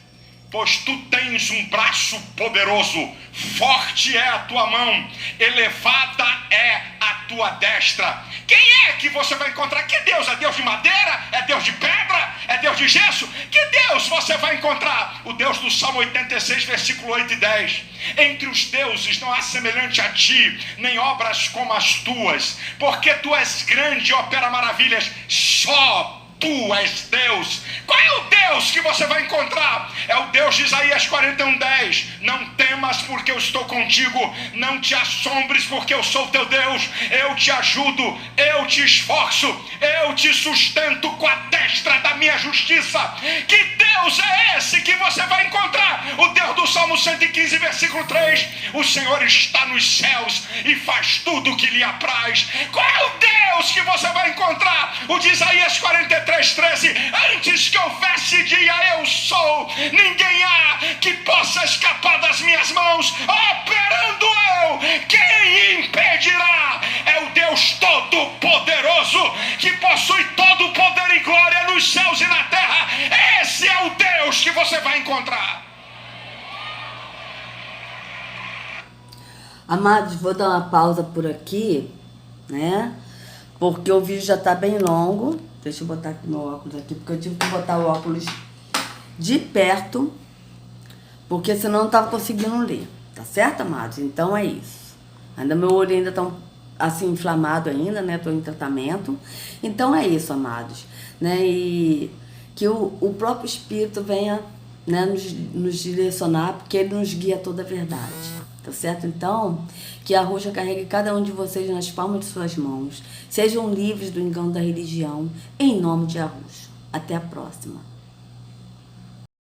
Pois tu tens um braço poderoso, forte é a tua mão, elevada é a tua destra. Quem é que você vai encontrar? Que Deus? É Deus de madeira? É Deus de pedra? É Deus de gesso? Que Deus você vai encontrar? O Deus do Salmo 86, versículo 8 e 10. Entre os deuses não há semelhante a ti, nem obras como as tuas, porque tu és grande e opera maravilhas, só tu és Deus. Qual é o Deus que você vai encontrar? É o Deus de Isaías 41:10. Não temas porque eu estou contigo, não te assombres porque eu sou teu Deus. Eu te ajudo, eu te esforço, eu te sustento com a destra da minha justiça. Que Deus é esse que você vai encontrar? O Deus do Salmo 115, versículo 3. O Senhor está nos céus e faz tudo o que lhe apraz. Qual é o Deus que você vai encontrar? O de Isaías 43:13. Antes que houvesse dia eu sou, ninguém há que possa escapar das minhas mãos. Operando eu, quem impedirá? É o Deus Todo-Poderoso, que possui todo o poder e glória nos céus e na terra. Esse é o Deus que você vai encontrar. Amados, vou dar uma pausa por aqui, né? Porque o vídeo já tá bem longo. Deixa eu botar aqui meu óculos aqui, porque eu tive que botar o óculos de perto, porque senão eu não tava conseguindo ler. Tá certo, amados? Então é isso. Ainda meu olho ainda tá assim inflamado ainda, né? Tô em tratamento. Então é isso, amados, né? E que o próprio Espírito venha, né, nos direcionar, porque ele nos guia a toda a verdade. Tá certo? Então, que a Arusha carregue cada um de vocês nas palmas de suas mãos. Sejam livres do engano da religião, em nome de Arusha. Até a próxima.